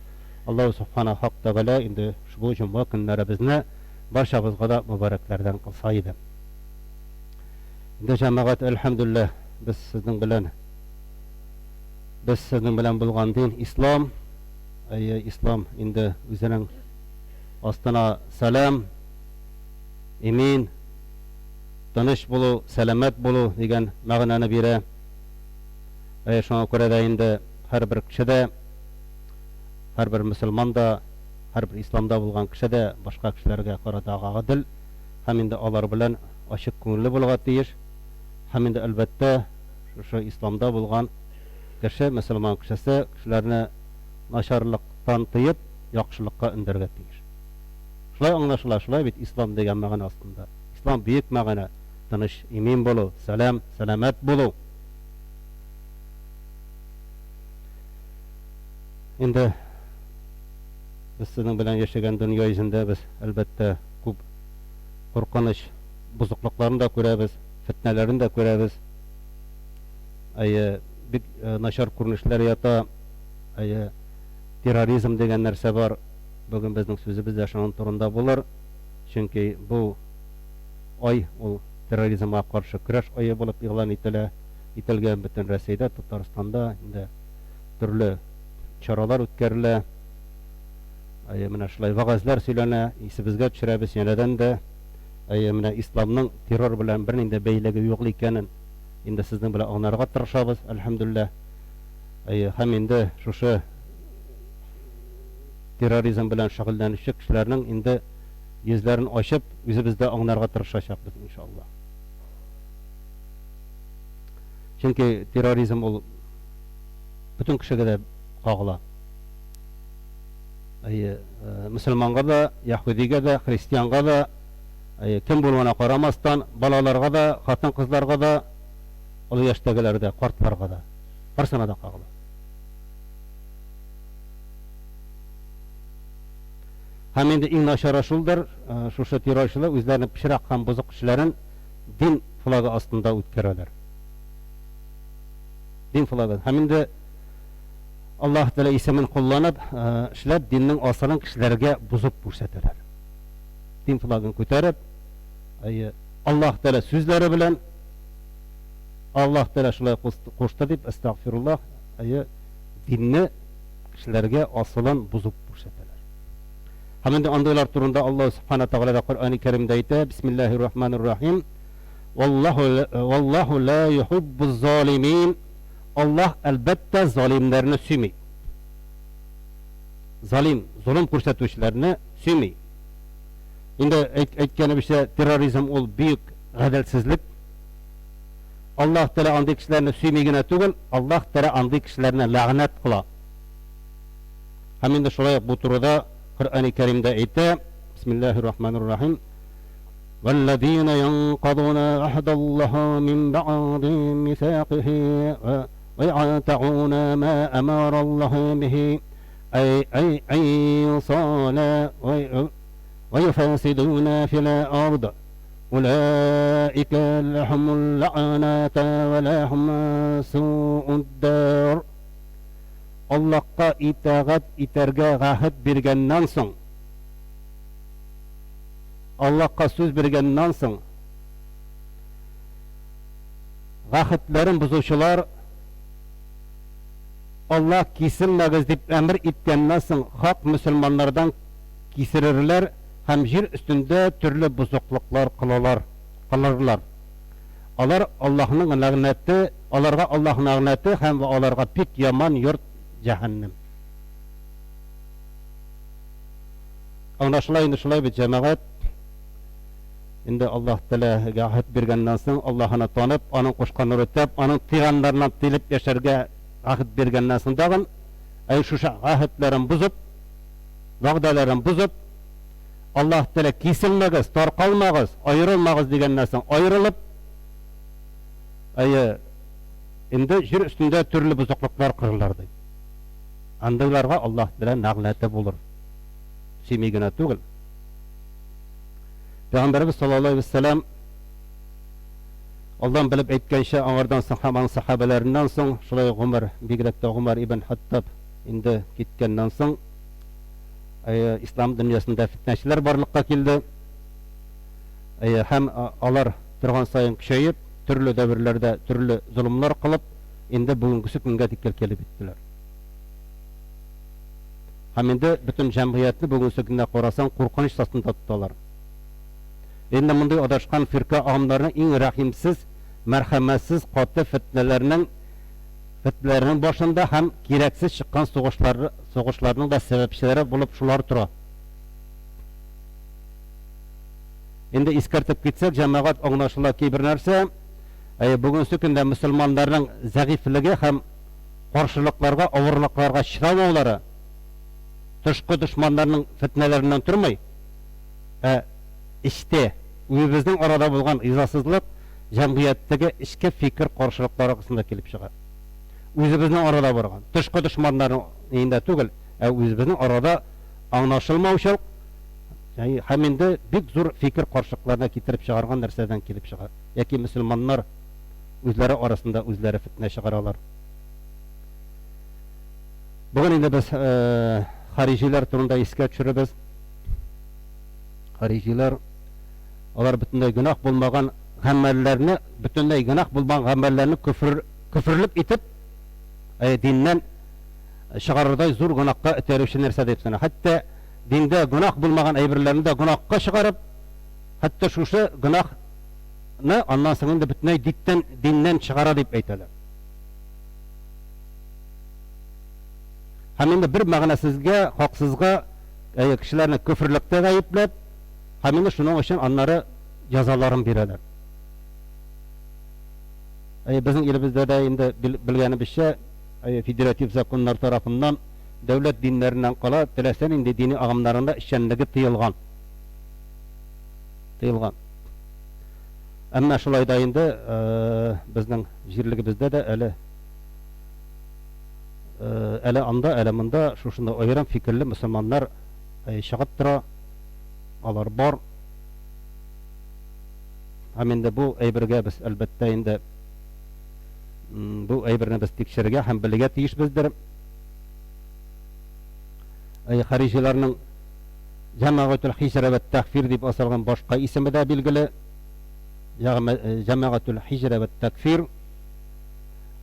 Allah-u Subhanahu hak teala indi şu cuma günleri bizne barşamızga da mübareklerden kılsaydı. İndi cemaat elhamdülillah biz sizin bilen bulgan din İslam. İslam indi üzerinin astana salam, emin, tanış bulu, selamet bulu degen mağnanı bire. Şuna göre de indi her bir kişide, her bir Müslümanda, her bir İslamda bulgan kişide başka kişilerge karadağı adil, hem indi alar bilen aşık köngüllü bulgat deyir, hem indi elbette şu İslamda bulgan kişi, Müslüman kişisi kişilerine naşarlıktan tıyıp yakşılıkka indirget deyir. Şulay anlaşılar, şulay bit İslam degen mağana aslında. İslam büyük mağana, tanış, imin bolu, selam, selamet bolu. Indi biz sizin bilen yaşayan dünya yüzünde biz elbette küp korkunç buzukluklarını da göremiz, fitnelerini de göremiz. Bir naşar kuruluşlar yata terrorizm degen nerse var. Bugün bizning sözümüz de şunun turunda bulur. Çünkü bu ay o terrorizmga karşı kuraş ayı bulup ilan etilgen bütün Rossiyada, Tataristan'da indi türlü çaralar ötkerile. Mine şulay vagazlar söylene, isibizge düşüremiz yeniden de mine İslam'ın terror bilen birinin de beyligi yok ekanin indi sizden bilen anlarga tırışabız elhamdülillah. Hem indi şu terrorizm bilen şagıllanışık kişilerinin indi yüzlerini açıp yüzü bizde anlarga tırışacakız inşallah. Чөнки терроризм ул бүтән кешегә дә кагыла. Мөселманга да, яһудигә дә, христианга да, кем булуына карамастан, балаларга да, хатын-кызларга да, олы яшьтәгеләргә дә, картларга да, барсына да кагыла. Һәм инде иң начары шулдыр, шушы террорчылар үзләренең пычрак һәм бузык эшләрен дин флагы астында үткәрәләр. Дин флагы. Һәм инде Аллаһ Тәала исемен кулланып, эшләп диннең асылын кешеләргә бузып күрсәтәләр. Дин флагын күтәреп, Аллаһ Тәала сүзләре белән Аллаһ Тәала шулай кушты дип, астагфируллаһ, динне кешеләргә асылын бузып күрсәтәләр. Һәм инде андыйлар турында Аллаһ Субхана Тәгалә Куръан-ы Кәримдә әйтә: Бисмиллаһир-рахманир-рахим. Валлаһу ла юхиббуз залимин. Аллаһ әлбәттә залимнәрне сөйми. Залим, зулым күрсәтүчеләрне сөйми. Инде әйткәнебезчә, терроризм ул бик гаделсезлек. Аллаһ Тәала андый кешеләрне сөйми генә түгел, Аллаһ Тәала андый кешеләрне ләгънәт кыла. Һәм инде шулай бу турыда Куръан-ы Кәримдә әйтә: Бисмиллаһир-рахманир-рахим. والذين ينقضون عهد الله من بعد ميثاقه ويعتقون ما أمر الله به أن يوصل ويفسدون في الأرض أولئك لهم اللعنة ولهم سوء الدار. Allah'a itaat iterge gahit birgenden soň, Allah'a söz bergenden soň, gahitlerin buzuşular Allah kesilmegiz dip emir itkenden soň hak müselmanlardan kesirirler hem jir üstünde türlü buzukluklar kılarlar. Alar Allah'ın lağneti, alarga Allah'ın lağneti hem ve alarga pek yaman yurt cehennem. Anlaşılayın şulay bir cemaat. Indi Allah Teala gahit bergenden soň Allah'ını tanıp, onun koşkanını ötep, onun tiganlarından tilip yaşarga gahit bergenden soň dagın şu gahitlerin buzup, vagdalarin buzup, Allah Teala kesilmegiz, tarqalmagiz, ayrılmagiz degenden soň ayrılıp, indi jir üstünde türlü buzukluklar kırırlardı. Andaylarga Allah Teala lağneti bulur. Semigine tugul. Peygamberimiz sallallahu aleyhi ve sellem Allah'ın bilip etkenşe anardan soň haman sahabelerinden soň şulay Ömer, bigrekde Ömer ibn Hattab indi gitkenden soň İslam dünyasında fitneçiler barlıkka keldi. Hem alar turgan sayın küçeyip, türlü devirlerde türlü zulümler kılıp, indi bugünkü günge dikkel kelip bittiler. Hem indi bütün cemiyetni bugünkü günde korasan korkunç astında tutalar. Indi munday adaşkan firka ağamlarının en rahimsiz, merhametsiz, katı fitnelerinin başında hem gereksiz çıkan soğuşlarının da sebepçileri bulup şular tura. Indi iskartıp gitsek cemaat anlaşıla ki bir narsa, bugünkü günde Müslümanların zayıflığı hem karşılıklarga, avırlıklarga şıramauları, tışkı düşmanlarının fitnelerinden turmay, işte bizning arada bo'lgan izasızlık cemiyetdeki içki fikir karşılıkları arasında kelip çıkar. Bizning arada bo'lgan tışkı düşmanların eyinde tugul, bizning arada anlaşılmauşluk, yani hem indi bik zor fikir karşılıklarına getirip çıkargan narsadan kelip çıkar. Yaki Müslümanlar özleri arasında özleri fitne çıkaralar. Bugün indi biz hariciler turunda eske düşürübüz. Hariciler Olar bütünlüğü günah bulmagan gamellerini, bütünlüğü günah bulmagan gamellerini küfürlük itip, dinden çıkarırday zor günahka öterişi nerse deyip sana. Hatta dinde günah bulmagan eybirlerini de günahka çıkarıp, hatta şuşu günahını ondan sonra da bütünlüğü dinden çıkara deyip eyteler. Hem de bir mağnasızga, haksızga kişilerini küfürlükte gayıplep, hem de şunun için onları cezalarını verirler. Bizning elimizde de indi bilgenimizce federatif zakonlar tarafından devlet dinlerinden kala telesen indi dini ağımlarında işenligi tıyılgan. Ama şulay da indi bizning jirligimizde de ele anda eleminde şuşunda ayıran fikirli Müslümanlar şıgıp tura, alar bar. Hem de bu aybirge biz elbette indi bu aybirni biz tekşirge hem bilge tiyiş bizdir. Harijilarning Cemaatül Hicre ve Tekfir dip asılgan başka ismi de bilgili. Cemaatül Hicre ve Tekfir.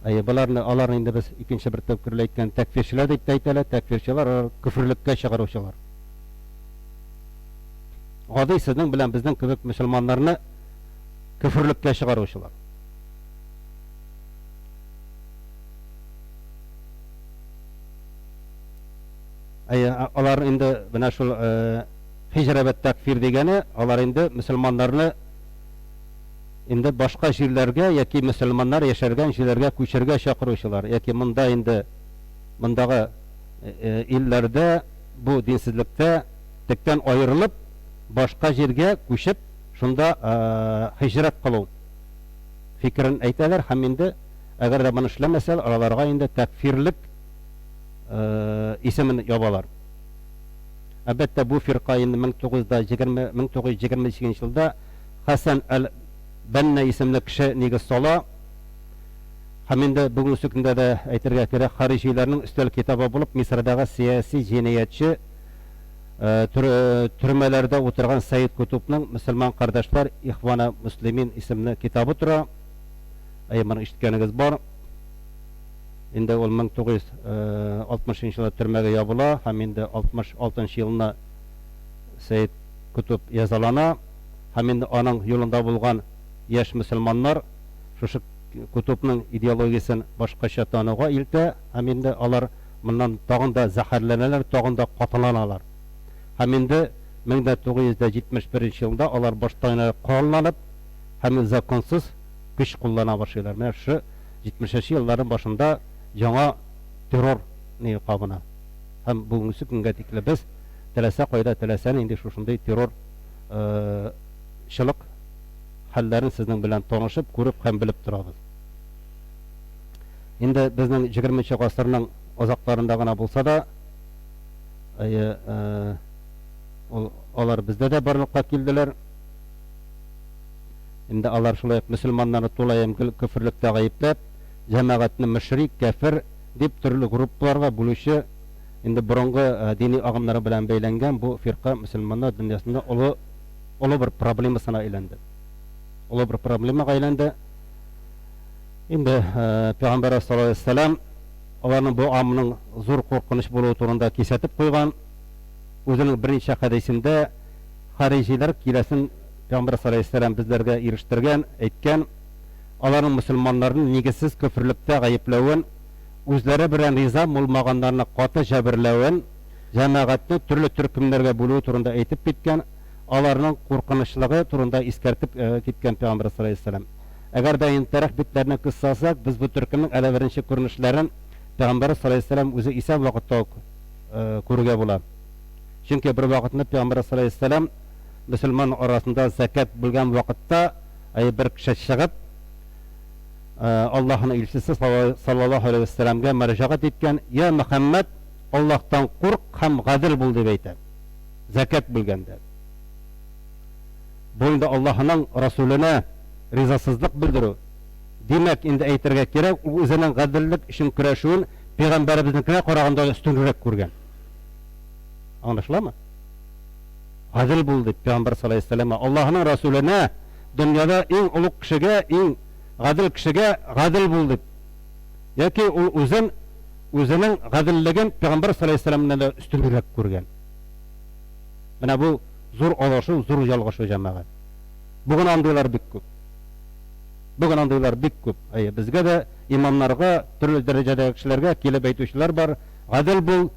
Bularni alarni indi biz ikinci bir tefkirle aytgan tekfirchilar deb aytadilar. Tekfirchilar küfürlükке çağıruvchilar. Adi sizning bilan bizning kibik musulmonlarni küfürlükке çağıruvchilar. Alar indi bana şul hicre ve tekfir degeni alar indi musulmonlarni indi başka şehirlerge yaki musulmonlar yaşargan şehirlerge köçerge çağıruvchilar. Yaki munda indi mundağı illerde bu dinsizlikte tekten ayrılıp başka yerge köçüp şunda hicret kılуу fikrin aytalar. Hem indi eğer de bunu işlemesel aralarga indi tekfirlik isimini yabalar. Elbette bu firqa indi 1922 yılda Hasan el-Banna isimli kişi nigiz sala. Hem de bugün sükünde de aytırga gerek harijilerinin üstel kitabı bulup Mısır'daki siyasi cinayetçi türmelerde oturgan Said Kutub'nun Müslüman kardeşler İhvan-ı Müslümin isimli kitabı tura. Bunu işitkeniniz var. Indi ol 1960 yılda türmege yabıla. Hem indi 66 yılına Said Kutub yazalana. Hem indi onun yolunda bulgan yaş Müslümanlar şu Kutub'nun ideologiyasını başkaça tanığa ilti. Hem indi alar bundan tağında zaharlanalar, tağında katılanalar. Hem indi 1971 yılda alar baştan kullanıp hem zakonsuz güç kullana başlıyorlar. Yani şu 70 yılların başında жаңа terör ne kabına. Hem bugünkü günge dikili biz telese koyda telesen indi şuşunday terör şılık hallerin sizin bilen tanışıp görüp hem bilip durabız. Indi bizning 20-nji asırның uzaklarında gana bulsa da olar bizde de barlıkka keldiler. Indi alar şulay musulmanlarni tolayam küfürlükte ayıplap cemaatni müşrik, kafir dip türlü gruplarga bölüşü indi burungu dini agımları bilen beylengen bu firqa musulmanlar dünyasında ulu bir problemasına aylandı. Ulu bir problema aylandı. Indi Peygamber sallallahu aleyhi ve sellem olarning bu amının zor korkunuş buluğu turunda kesatip koygan. Özünün birinci hadisinde harijiler kilesin Peygamber sallallahu aleyhi ve sellem bizlerge eriştirgen, aytgan aların musulmanların nigizsiz küfürlükte gayıplawın, özleri bilen riza bolmaganlarını katı jabirlawın, cemaatni türlü türkümlerge bölүү turunda aytip bitken, alarının korkunçlığı turunda iskertip gitken Peygamber sallallahu aleyhi ve sellem. Eğer de interak bitlerine kıssasak, biz bu türkümün ele birinci görünüşlerin Peygamber sallallahu aleyhi ve sellem özü ise vakitte koruge bular. Çünkü bir vakitinde Peygamber sallallahu aleyhi ve sellem Müslüman arasında zekat bulgan vakitte bir kişi çıkıp Allah'ın elçisi sallallahu aleyhi ve sellem'e müracaat etken, ya Muhammed Allah'tan kork hem gadil bul deb aytadi. Zekat bulganda. Bunda Allah'ın Resulüne rizasızlık bildiru. Demek indi aytırga kerak, özünün gadillik için kurashun Peygamberimizdekine qaraganda üstünrek ko'rgan. Anlaşılamı? Gadil bul deb Peygamber sallallahu aleyhi ve sellem Allah'ın Resulüne dünyada en uluk kişiga, en gadil kişiga gadil bul deb. Yaki özünün gadilligin Peygamber sallallahu aleyhi ve sellem'den üstünrek ko'rgan. Mana bu zor olashu, zor yalg'ishu jamoat. Bugün andaylar bik ko'p. Bugün andaylar bik ko'p. Bizga da imamlarga, turli darajadagi kishilarga kelib aytuvchilar bor. Gadil bul,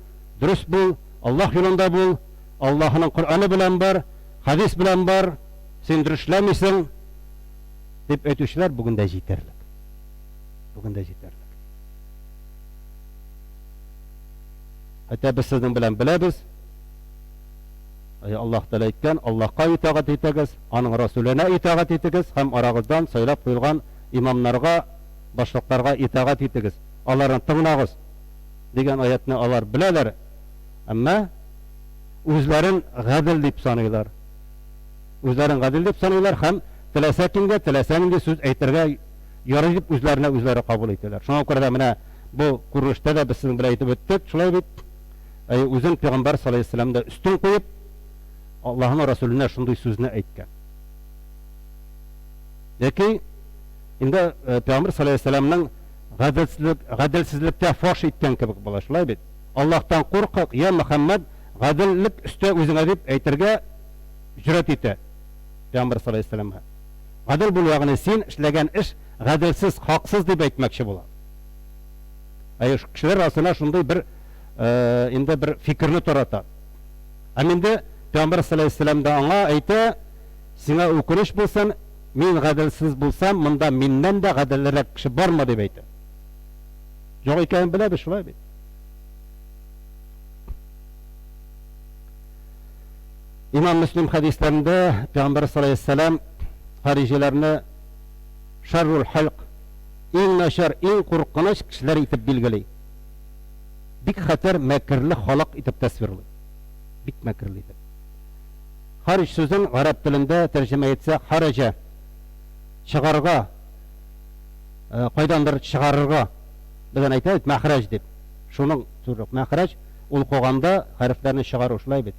durust bul, Allah yolunda bul, Allah'ın Kur'an'ı bilen var, hadis bilen var, sen duruşlamışsın deb aytuvchilar bugün de yeterli. Bugün de yeterli. Hatta biz sizin bilen biliriz. Allah Teala aytgan, Allah'a itaat etiniz, onun Resulüne itaat etiniz, hem aragızdan saylap koyulgan imamlarga, başlıklarga itaat etiniz. Onların tığınağız degan ayetni alar bileler. Ama özlerin gadil dep sanıyorlar. Özlerin gadil dep sanıyorlar, hem tilese kimge, tilesenge söz aytırga yarayıp özlerine özleri kabul ettiler. Şuna göre de mine bu kuruluşta da biz sizin bilen aytip öttik. Şulay bit, özün Peygamber sallallahu aleyhi ve sellem'de üstün koyup Allah'ın Resulüne şunday sözünü aytgan. Yaki indi Peygamber sallallahu aleyhi ve sellem'nin gadilsizlikte foş etken kebek bolar. Şulay bit. Allah'tan korkak ya Muhammed, gadillik üstü özüne dep aytırga cüret ete. Peygamber sallallahu aleyhi ve sellem'e. Gadil buluyağını sen işlegen iş gadilsiz, haksız dep aytmakçı bolar. Şu kişiler arasına şunday bir indi bir fikirni torata. Aminde Peygamber sallallahu aleyhi ve sellem de ona ayta, sana okunuş bulsan, men gadilsiz bulsam, mında menden de gadillerek kişi var mı dep ayta. Yok eken bilebe şulay bit. İmam Müslim hadislerinde Peygamber sallallahu aleyhi ve sellem haricilerini şerrul halq, en naşar, en korkunç kişiler itip bilgili. Bik hater mekirli halak itip tasvirli. Bik mekirli itip. Haric sözün Arap dilinde tercüme etse haraca, çıgarga, qaydandır çıgarırga, bizden aytayız mahraç dep. Şunun türü mahraç, ol koğanda harflerini çıgaru, şulay bit.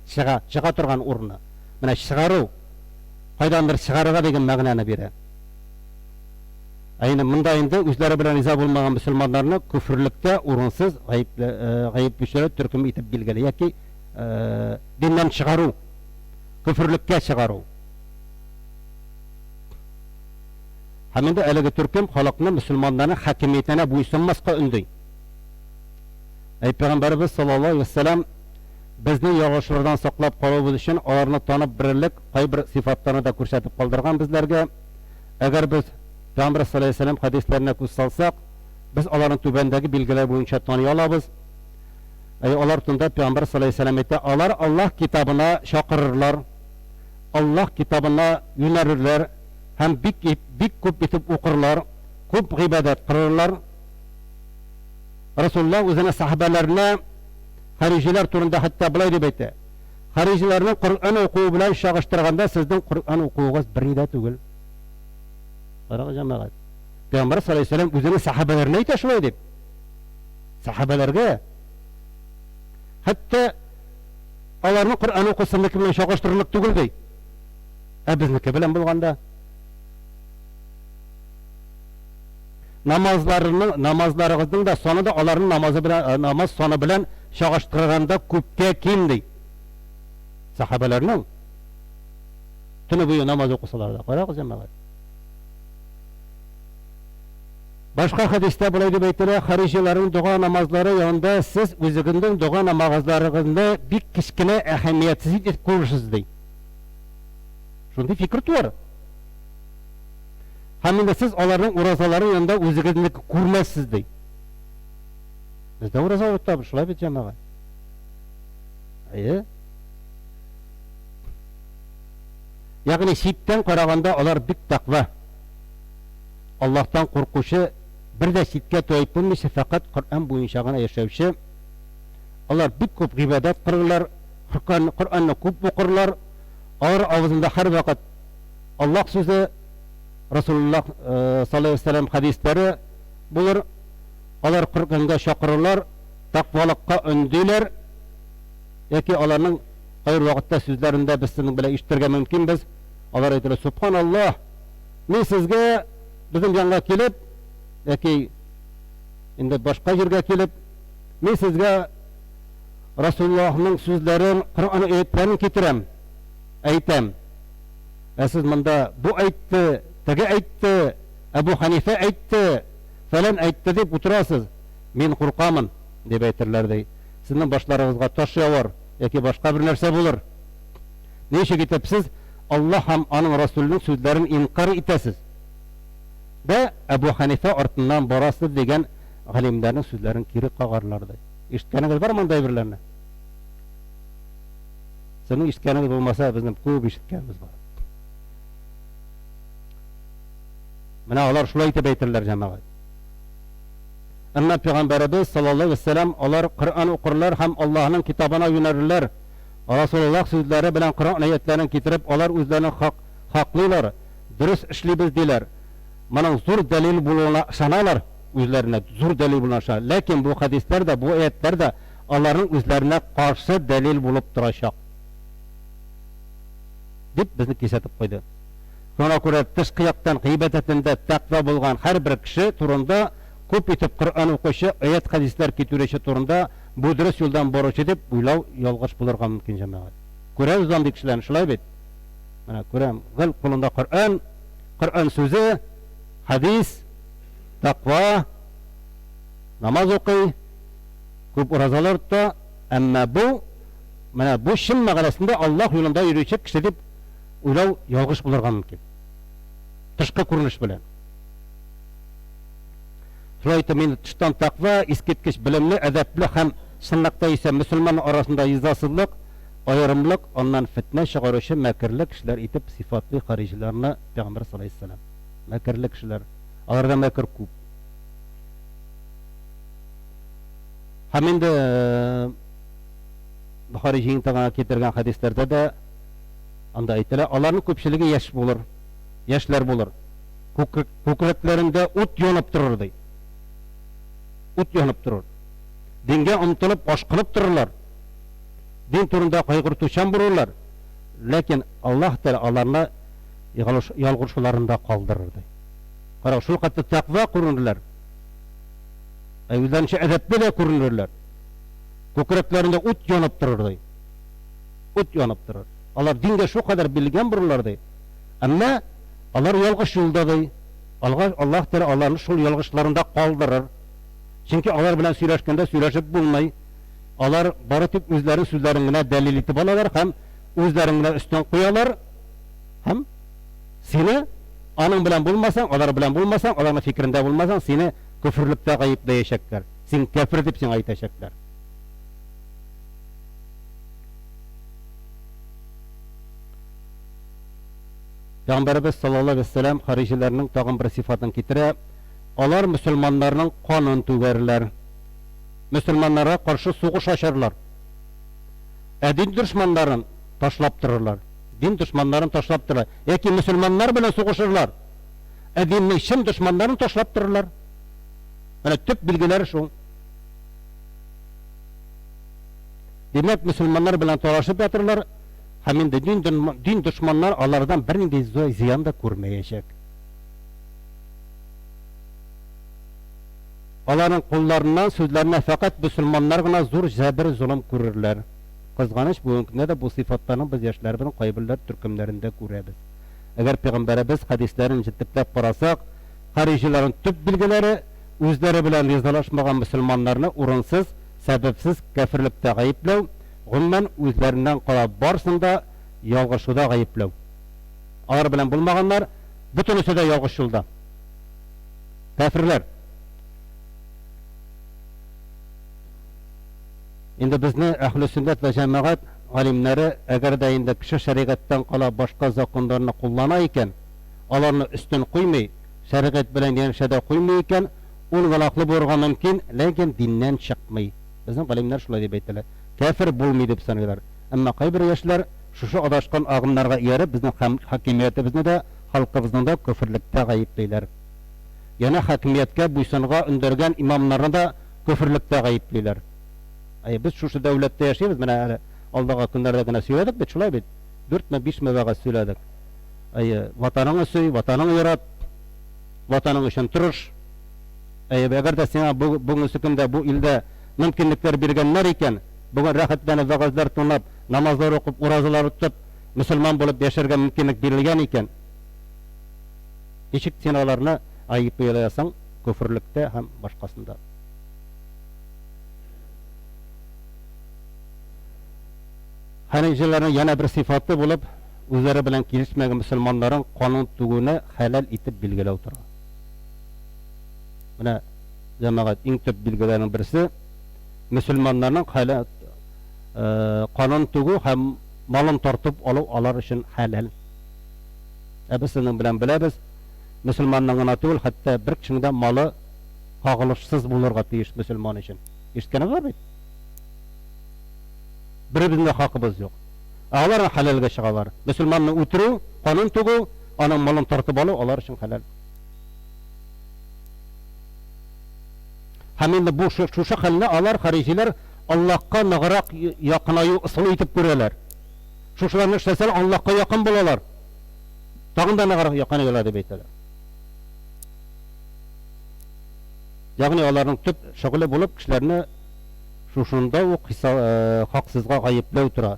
Çıga turgan urna. Mana çıgaru, qaydandır çıgarırga degen mağnani bere. Aynen mındayında özleri bilen izah olmayan Müslümanlarını küfürlükte urunsuz gayip güçlere türkümü itip bilgili. Yaki dinden çıgaru, küfürlükte çıgaru. Haminde elege türküm halkını Müslümanların hakimiyetine buysunmazka ündü. Peygamberimiz sallallahu aleyhi ve sellem bizni yağışlardan saklap kalabız için onlarını tanıp birlik, bir sifatlarını da kurşatıp kaldırgan bizlerge. Eğer biz Peygamber sallallahu aleyhi ve sellem hadislerine göz salsak, biz onların tübendeki bilgiler boyunca tanıyalabız. Onlar tunda Peygamber sallallahu aleyhi ve sellem etti, onlar Allah kitabına şakırırlar, Allah kitabına yönerirler, hem bik köp bitip okurlar, köp ibadet kırırlar. Resulullah özüne sahabelerine hariciler turunda hatta bulay dep etti. Haricilerin Kur'an okuğu bilen şağıştırganda sizden Kur'an okuğunuz birinde tügül. Qarağa cemaat. Peygamber sallallahu aleyhi ve sellem özüne sahabelerine ayta şulay dep. Sahabelerge hatta onların Kur'an okusunluk bilen şağıştırılık tügül dey. Bizniki bilen bulganda namazlarınızın da sonu da onların namaz sonu bilen şağıştırganda köpke kimdi? Sahabelerinin tünü boyu namaz okusalar da. Qarağa cemaat. Başka hadiste bulay dep aytılır, haricilerin dua namazları yanında siz özünüzün dua namazlarında bir kichkine ehemmiyetsiz etip koyursunuz dey. Şunday fikir tuvar. Haminde siz onların urazaların yanında özünüzü kurmazsınız dey. Bizde uraza orta şulay bit cemaat. Yani şitten qaraganda onlar bik takva. Allah'tan korkuşu bir de şitke toyup bulmuş fakat Kur'an boyunca yaşayışı. Onlar bik köp ibadet kırırlar, Kur'an'ı köp okurlar. Ağır ağzında her vakit Allah sözü, Resulullah sallallahu aleyhi ve sellem hadisleri bulur. Onlar Kur'an'da şakırırlar, takvalıkka öndüler. Yaki onların hayır vakitte sözlerinde biz sizin bile iştirge mümkün biz. Allah aytılır, Subhanallah, men sizge bizim yanına kelip, yaki indi başka yerge kelip, men sizge Resulullah'ın sözlerin, Kur'an'ı ayetlerini getirem, aytem. Siz mında bu aytti, tege aytti, Ebu Hanife aytti, falan aytti deyip oturasız. Men korkamın dep aytırlar. Sizin başlarınızga taş yağar, yaki başka bir nerse bulur. Ne işe gitip siz Allah ham onun Resulünün sözlerini inkar etesiz. да Әбу Ханифа артыннан барасы деген галимнәрнең сүзләрен кире кагарларды. Ишеткәнегез бар мондай берләрне? Сезнең ишеткәнегез булмаса, безнең күп ишеткәнебез бар. Менә алар шулай итеп әйтерләр җәмәгать. Әмма Пәйгамбәрбез саллаллаһу алейһи ва саллям алар Коръан укырлар һәм Аллаһның китабына юнәлерләр. Расулуллаһ сүзләре белән Коръан аятларын китереп, алар үзләренең хаклылар, дөрес эшлибез диләр. Моның зур дәлил булуына ышаналар, үзләренә зур дәлил булуына ышаналар. Ләкин бу хадислар да, бу аятлар да аларның үзләренә каршы дәлил булып торачак. Дип безне кисәтеп куйды. Шуңа күрә тышкы яктан гыйбат этендә тәкъва булган һәрбер кеше турында күп итеп Коръан укучы, аят хадислар китерүче турында бу дөрес юлдан баручы дип уйлау ялгыш булырга мөмкин җәмәгать. Күрәбез андый кешеләрне, шулай бит. Менә күрәм, гыл кулында Коръан, Коръан сүзе, хадис, тақва, намаз укый, күп уразалар тота, әмма бу, менә бу шин мәгънәсендә Аллаһ юлында йөрүче кеше дип уйлау ялгыш булырга мөмкин. Тышкы күренеш белән. Шулай итеп, мин тыштан тақва, искиткеч билемле, әдәпле һәм чынлыкта исә мөселман арасында изасызлык, аерымлык, аннан фитнә чыгаручы мәкерле кешеләр итеп сифатлы харижларны Пәйгамбәр саллаллаһу алейһи ва саллям. Мәкерле кешеләр. Аларда мәкер күп. Һәм инде Бухариҗин тагына китергән хадисләрдә дә анда әйтелә, аларның күпчелеге яшь булыр, яшьләр булыр. Күкрәкләрендә ут янып торыр ди. Ут янып торыр. Дингә омтылып, ашкынып торырлар. Дин турында кайгыртучан булырлар. Ләкин Аллаһ Тәала аларны ялгышуларында калдырыр ди. Кара, шул катта тақва күренерләр. Үзләренчә әдәпле дә күренерләр. Күкрәкләрендә ут янып торыр ди. Ут янып торыр. Алар дингә шу кадәр билгән булырлар ди. Әмма алар ялгыш юлда ди. Аллаһ Тәала аларны шул ялгышларында калдырыр. Чөнки алар белән сөйләшкәндә сөйләшеп булмый. Алар бары тик үзләренең сүзләрен генә дәлил итеп алалар һәм үзләрен генә өстен куялар. Һәм сине аның белән булмасаң, алар белән булмасаң, аларның фикерендә булмасаң, сине күфрлектә гаепләячәкләр. Син кафир дип сиңа әйтәчәкләр. Пәйгамбәрбез саллаллаһу алейһи ва саллям харижләрнең тагын бер сифатын китерә. Алар мөселманнарның канын түгәрләр. Мөселманнарга каршы сугыш ачарлар. Дин дошманнарын ташлап торырлар. Дин дошманнарын ташлап торырлар. Яки мөселманнар белән сугышырлар. Диннең чын дошманнарын ташлап торырлар. Менә төп билгеләре шул. Димәк, мөселманнар белән талашып ятырлар. Һәм инде дин дошманнар алардан бернинди зыян да күрмәячәк. Аларның кулларыннан сүзләренә фақат мөселманнар гына зур җәбер зулым күрерләр. Кызганыч, бүгенге көндә дә бу сифатларның без яшьләребезнең кайберләр төркемнәрендә күрәбез. Әгәр Пәйгамбәрбез хадисләрен җитекләп карасак, харижларның төп билгеләре үзләре белән ризалашмаган мөселманнарны урынсыз, сәбәпсез кафирлектә гаепләү, гомумән үзләреннән кала барсында ялгышуда гаепләү. Алар белән булмаганнар бөтенесе дә ялгыш юлда. Кафирләр. Инде безне әһле сөннәт ва җәмәгать галимнәре әгәр дә инде кеше шәригатьтән кала башка законнарны куллана икән, аларны өстен куймый, шәригать белән яншәдә куймый икән, ул гынаһлы булырга мөмкин, ләкин диннән чыкмый. Безнең галимнәр шулай дип әйтәләр. Кафир булмый дип саныйлар. Әмма кайбер яшьләр шушы адашкан агымнарга ияреп, безнең хакимиятебезне дә, халкыбызны да күфрлектә гаеплиләр. Яна хакимияткә буйсынга өндергән имамнарны да күфрлектә гаеплиләр. Без шушы дәүләттә яшибез, менә әле алдагы көннәрдә генә сөйләдек бит, шулай бит. 4-5 вакыт сөйләдек. Ватаныңны сөй, ватаныңны ярат, ватаның өчен тырыш. Әгәр дә сиңа бүгенге көндә бу илдә мөмкинлекләр биргәннәр икән, бүген рәхәтләнеп вагазлар тыңлап, намазлар укып, уразалар тотып, мөселман булып яшәргә мөмкинлек бирелгән икән. Ничек син аларны айыплыйсың күфрлектә һәм башкасында? Харижларның яна бер сифаты булып, үзләре белән килешмәгән мөселманнарын канун түгүне хәлал итеп билгеләү тора. Менә җәмәгать иң төп билгеләрнең берсе мөселманнарның канун түгү һәм малын тартып алу алар өчен хәләл. Без синең белән беләбез, мөселманның гына түгел, хәтта бер кешенең дә малы кагылышсыз булырга тиеш мөселман өчен. Ишеткәнегез бит? Беребезнең хакыбыз юк. Алар хәләлгә чыгалар. Мөселманны үтерү, канун түгү, аның малын тартып алу алар өчен хәләл. Һәм инде бу шушы хәлне алар харижилар Аллаһка ныграк якынаю ысулы итеп күрәләр. Шушыларны эшләсәләр Аллаһка якын булалар. Тагын да ныграк якынайлар дип әйтәләр. Ягъни аларның төп шөгыле булып кешеләрне шушында ук хаксызга гаепләү тора.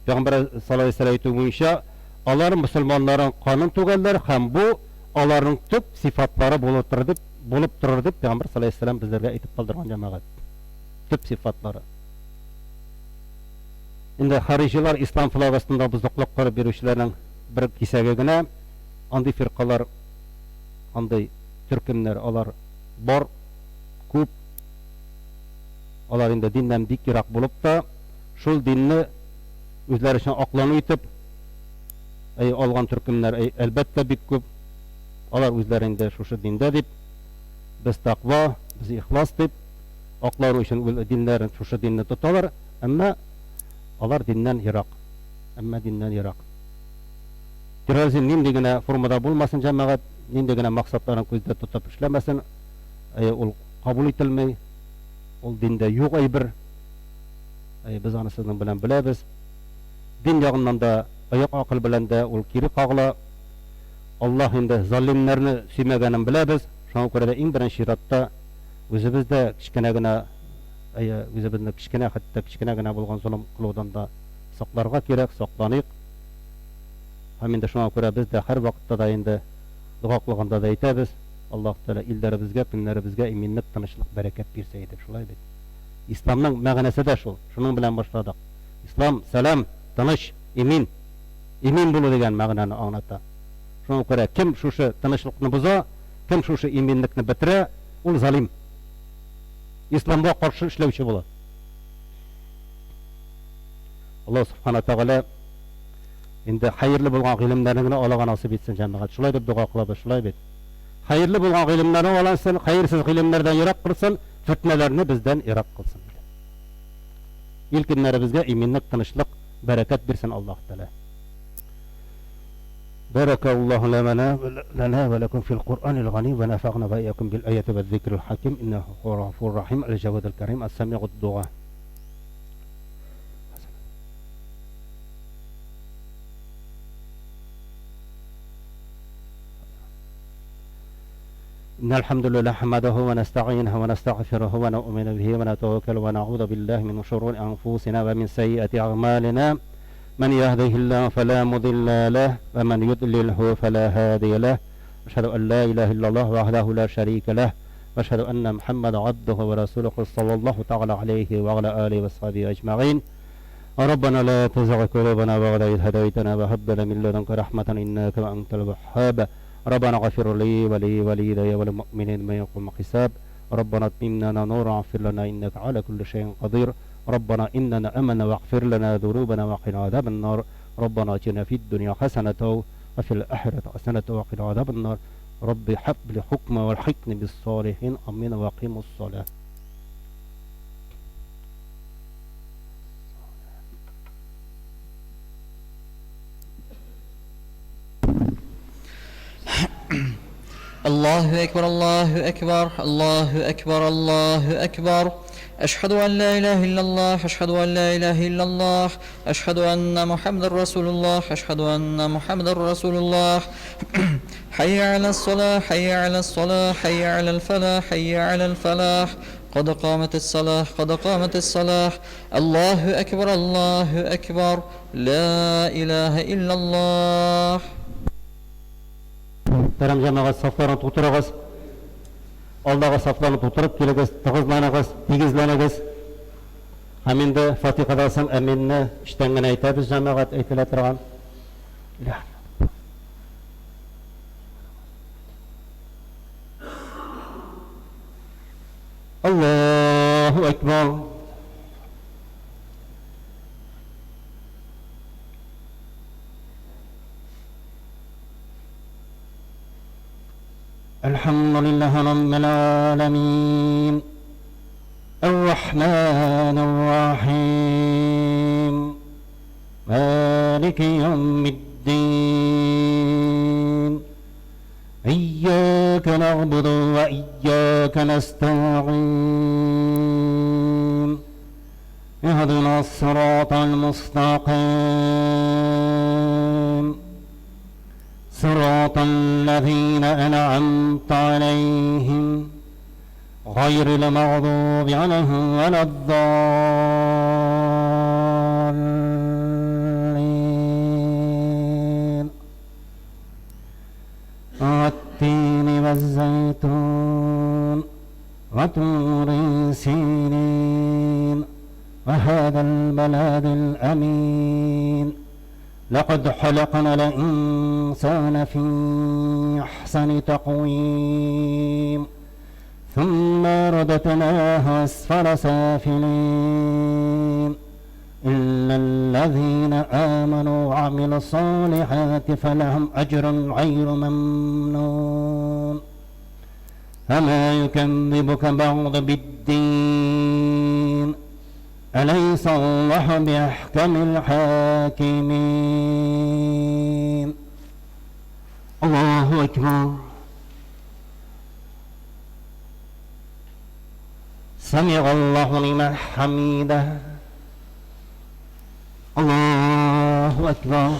Пәйгамбер саллаллаһу алейһи ва сәллям буенча алар мөселманнарның канун түгәлләр һәм бу аларның төп сифатлары булып торыр дип Пәйгамбер саллаллаһу алейһи ва сәллям безләргә әйтеп калдырган җәмәгать. Төп сифатлары. Инде харижилар ислам флагасында бузыклык кылып бирүчеләрнең бер кисәге генә андый фиркалар, андый төркемнәр алар бар, күп. Алар инде диннән бик ерак булып та, шул динне үзләре өчен аклану итеп алган төркемнәр әлбәттә бик күп. Алар үзләре инде шушы диндә дип, без тақва, без ихлас дип аклану өчен диннәрен шушы динне тоталар, әмма алар диннән ерак. Терроризм нинди генә формада булмасын җәмәгать, нинди генә максатларын күздә тотып эшләмәсен, ул кабул ителмәй, ул диндә юк әйбер. Без аны сезнең белән беләбез. Дин ягыннан да, аяк акыл белән дә ул кире кагыла. Аллаһ инде залимнәрне сөймәгәнен беләбез. Шуңа күрә дә иң беренче чиратта үзебездә кичкенә генә, үзебезне кичкенә генә булган зулым кылудан да сакларга кирәк, сакланыйк. Һәм инде шуңа күрә без дә һәр вакытта да инде дуа кылганда да әйтәбез: Аллаһ Тәала илләребезгә, көннәребезгә иминлек, тынычлык, бәрәкәт бирсә иде, шулай бит. Исламның мәгънәсе дә шул. Шуның белән башладык. Ислам, салам, тыныч, имин. Имин булу дигән мәгънәне аңлата. Шуңа күрә кем шушы тынычлыкны боза, кем шушы иминлекне бетерә, ул залим. Исламга каршы эшләүче була. Аллаһ субхана тагала инде хәерле булган гыйлемнәрне генә алырга насыйп итсен җәмәгать. Шулай дип дуа кылабыз, шулай бит. Хәерле булган гыйлемнәрне алсын, хәерсез гыйлемнәрдән ерак кылсын, фитнәләрне бездән ерак кылсын. Илкиннәребезгә иминлек, тынычлык, бәрәкәт бирсен Аллаһ Тәала. بارك الله لنا ولكم في القرآن الغني ونفعنا وإياكم بالآيات والذكر الحكيم إنه هو الغفور الرحيم الجواد الكريم السميع الدعاء. إن الحمد لله نحمده ونستعينه ونستغفره ونؤمن به ونتوكل ونعوذ بالله من شرور أنفسنا ومن سيئات أعمالنا من يهده الله فلا مضل له ومن يضلله فلا هادي له أشهد أن لا إله إلا الله وحده لا شريك له وأشهد أن محمد عبده ورسوله صلى الله تعالى عليه وعلى آله وصحبه أجمعين. ربنا لا تزغ قلوبنا بعد إذ هديتنا وهب لنا من لدنك رحمة إنك أنت الوهاب. ربنا اغفر لي ولوالدي وللمؤمنين من يقوم الحساب. ربنا اتمم نورا واغفر لنا إنك على كل شيء قدير. ربنا إننا آمنا واغفر لنا ذنوبنا وقنا عذاب النار. ربنا آتنا في الدنيا حسنة وفي الآخرة حسنة وقنا عذاب النار. رب هب لي حكما والحقني بالصالحين آمين وأقيموا الصلاة. الله أكبر الله أكبر الله أكبر الله أكبر أشهد أن لا إله إلا الله أشهد أن لا إله إلا الله أشهد أن محمد رسول الله أشهد أن محمد رسول الله حي على الصلاة حي على الصلاة حي على الفلاح حي على الفلاح قد قامت الصلاة قد قامت الصلاة الله أكبر الله أكبر لا إله إلا الله. Muhterem cemaat, saflarını tuturağız. Allah'a saflarını tuturup geliriz, tığızlanırız, digizleniriz. Hemen de Fatiha'dasın eminne işten aytırız cemaat aytilatırgan. أكبر الحمد لله رب العالمين الرحمن الرحيم مالك يوم الدين إياك نعبد وإياك نستعين اهدنا الصراط المستقيم صراط الذين أنعمت عليهم غير المغضوب عنهم ولا الضالين والتين والزيتون وطور سينين وهذا البلد الأمين لقد خلقنا الإنسان في أحسن تقويم ثم رددناه أسفل سافلين إلا الذين آمنوا وعملوا الصالحات فلهم أجر غير ممنون فما يكذبك بعد بالدين أليس الله بأحكم الحاكمين الله أكبر سمع الله لمن حمده الله أكبر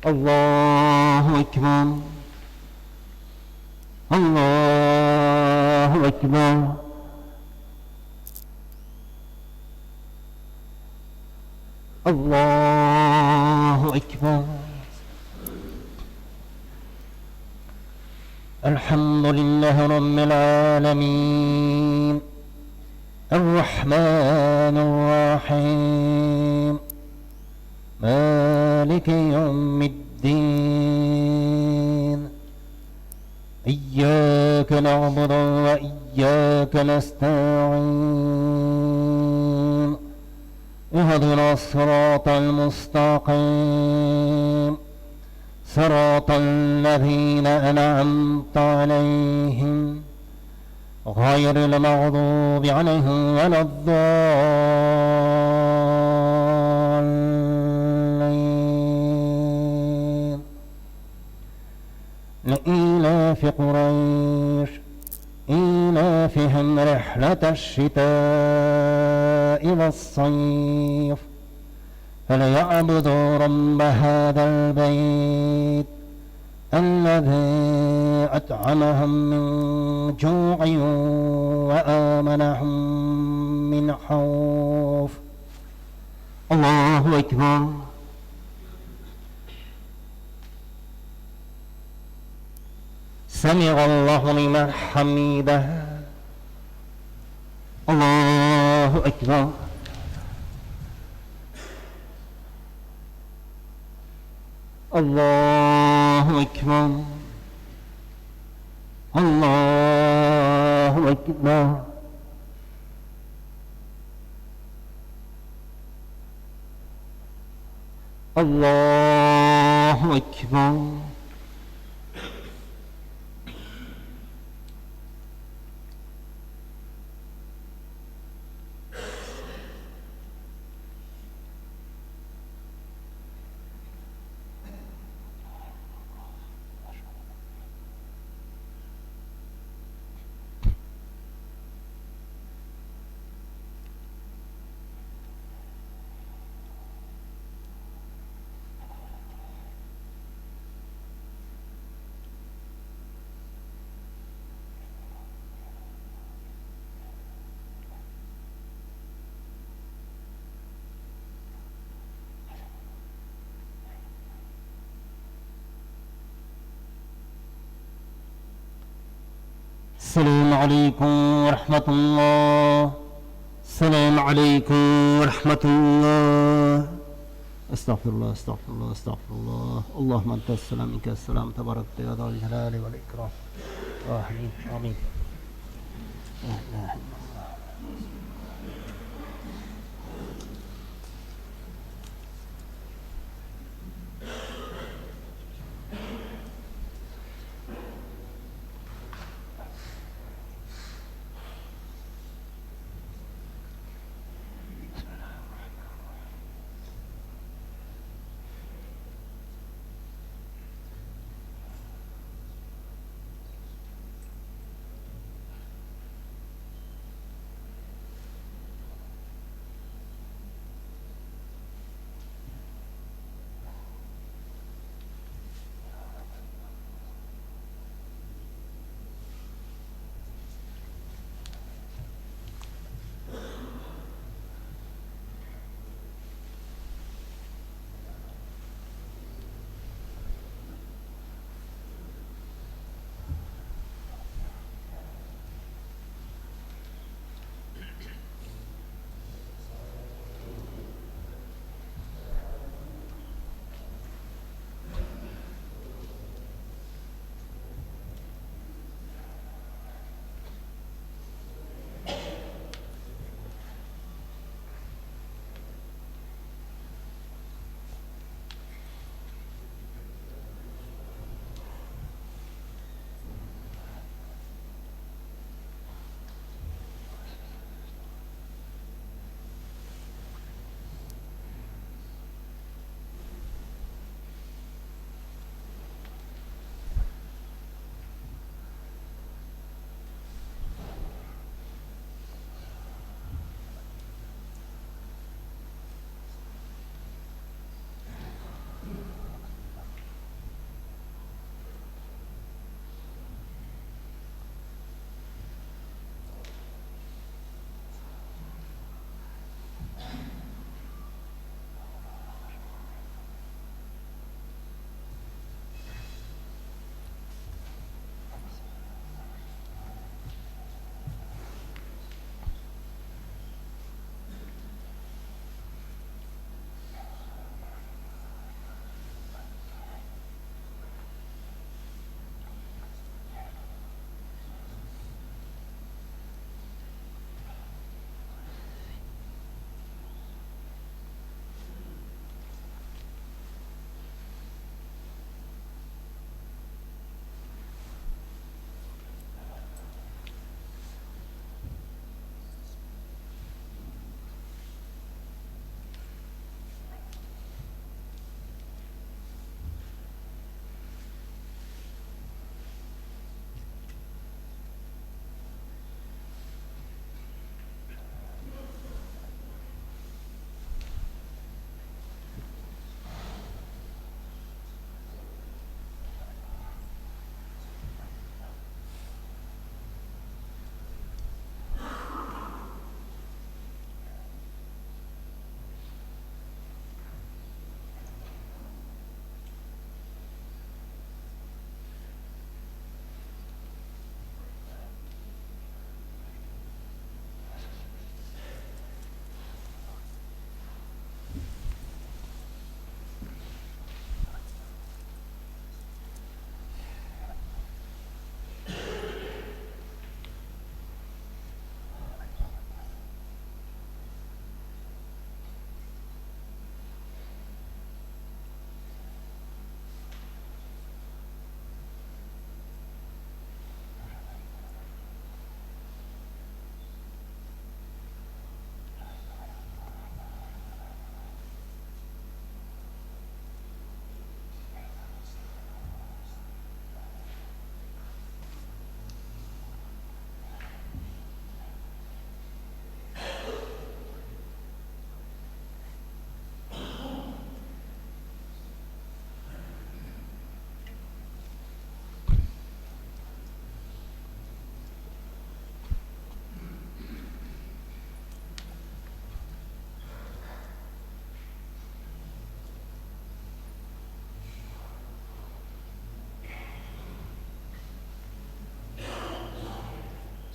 الله أكبر الله أكبر الله أكبر الحمد لله رب العالمين الرحمن الرحيم مالك يوم الدين إياك نعبد وإياك نستعين اهدنا الصراط المستقيم صراط الذين أنعمت عليهم غير المغضوب عليهم ولا الضالين لإيلاف قريش إيلافهم رحلة الشتاء والصيف فليعبدوا رب هذا البيت الذي أطعمهم من جوع وآمنهم من خوف الله أكبر سمع الله لمن حمده الله أكبر الله أكبر الله أكبر الله أكبر السلام عليكم ورحمة الله السلام عليكم ورحمة الله أستغفر الله أستغفر الله أستغفر الله. اللهم أنت السلام منك السلام تبارك يا ذا الجلال والإكرام. آمين آمين. لا إله إلا الله.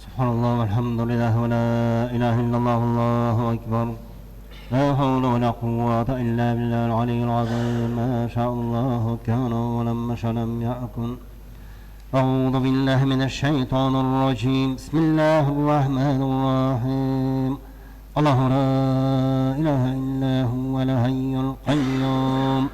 سبحان الله والحمد لله ولا إله إلا الله والله أكبر لا حول ولا قوة إلا بالله العلي العظيم. ما شاء الله كان ولم يشأ لم يكن. أعوذ بالله من الشيطان الرجيم. بسم الله الرحمن الرحيم. الله لا إله إلا هو الحي القيوم.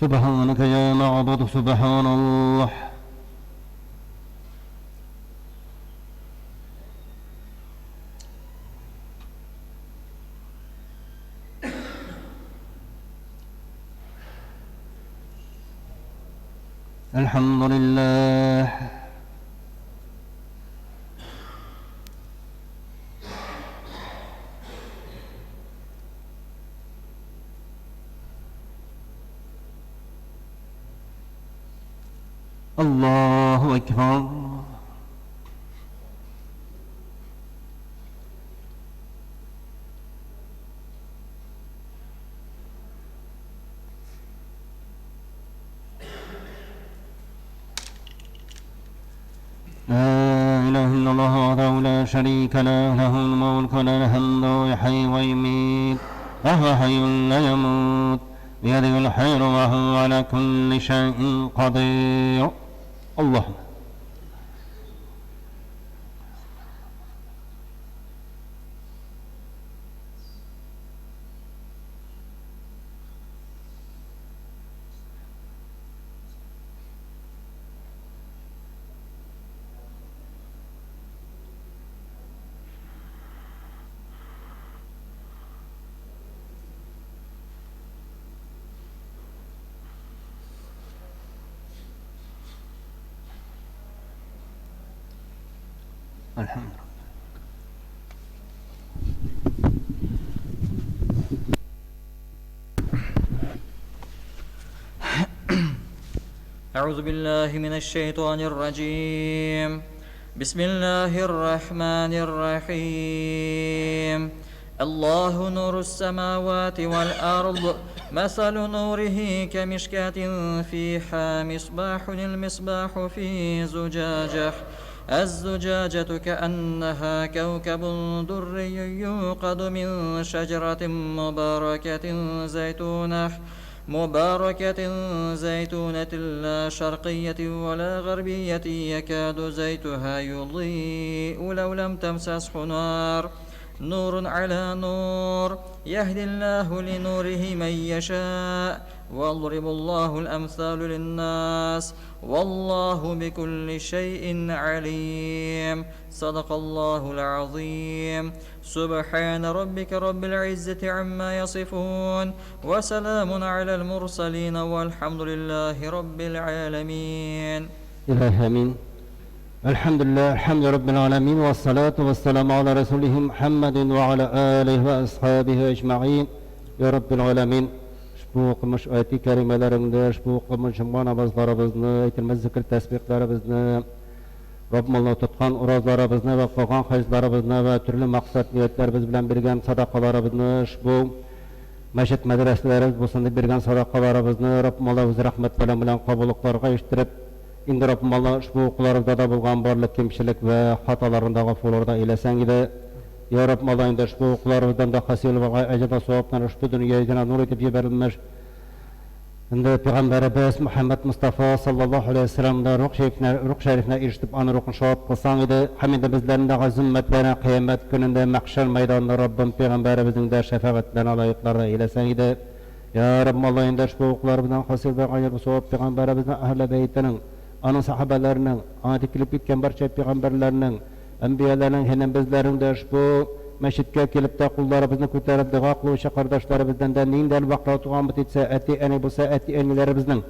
سبحانك يا معبد سبحان الله. الحمد لله. الله أكبر. لا إله إلا الله وحده لا شريك له له الملك وله الحمد يحيي ويميت وهو حي لا يموت بيده الخير وهو على كل شيء قدير. الله. الحمد لله. أعوذ بالله من الشيطان الرجيم. بسم الله الرحمن الرحيم. الله نور السماوات والأرض مثل نوره كمشكاة فيها مصباح المصباح في زجاجة الزجاجة كأنها كوكب دري يوقد من شجرة مباركة زيتونة لا شرقية ولا غربية يكاد زيتها يضيء لو لم تمسسه نار نور على نور يهدي الله لنوره من يشاء ويضرب الله الأمثال للناس والله بكل شيء عليم. صدق الله العظيم. سبحان ربك رب العزة عما يصفون وسلام على المرسلين والحمد لله رب العالمين. إلهي آمين. الحمد لله الحمد رب العالمين والصلاة والسلام على رسوله محمد وعلى آله وأصحابه أجمعين. يا رب العالمين bu qılmış ayet-i kerimelerinde, bu qılmış namazlarımızı, aytilmez zikir tesbihlerimizni, Rabbimizden tutkan urazlarımızı ve kılgan haclarımızı ve türlü maksat niyetlerimiz bilen birgen sadakalarımızı, bu meşit medreselerimiz bulsunda birgen sadakalarımızı Rabbimizden öz rahmetleri bilen kabullıklarına iştirip, indi Rabbimizden bu kullarımızda da bulgan barlık, kimşilik ve hatalarında gafurlarda eylesen gide. Ya Rabbim Allah'ın da bu kullarımızdan da hasil ve acaba soğuktan bu dünyaya nur edip verilmiş. Indi Peygamberimiz Muhammed Mustafa sallallahu aleyhi ve sellem'de ruh şerifine eriştip anı ruhun şahit kılsan idi. Hamide bizlerin de zümmetlerine kıyamet gününde mahşer meydanında Rabbim Peygamberimizin de şefaatlerine layıklarda eylesen idi. Ya Rabbim Allah'ın da bu kullarımızdan hasil ve acaba soğuk Peygamberimizin ahle beytinin, anı sahabelerinin, anı dikilip gitken barça peygamberlerinin, Enbiyalarının hemen bizlerin de bu meşitke kelip de kullarımızı köterip de gaqlı kardeşlerimizden de neyindel vakra tuğamıt etse eti bu eti enilerimizden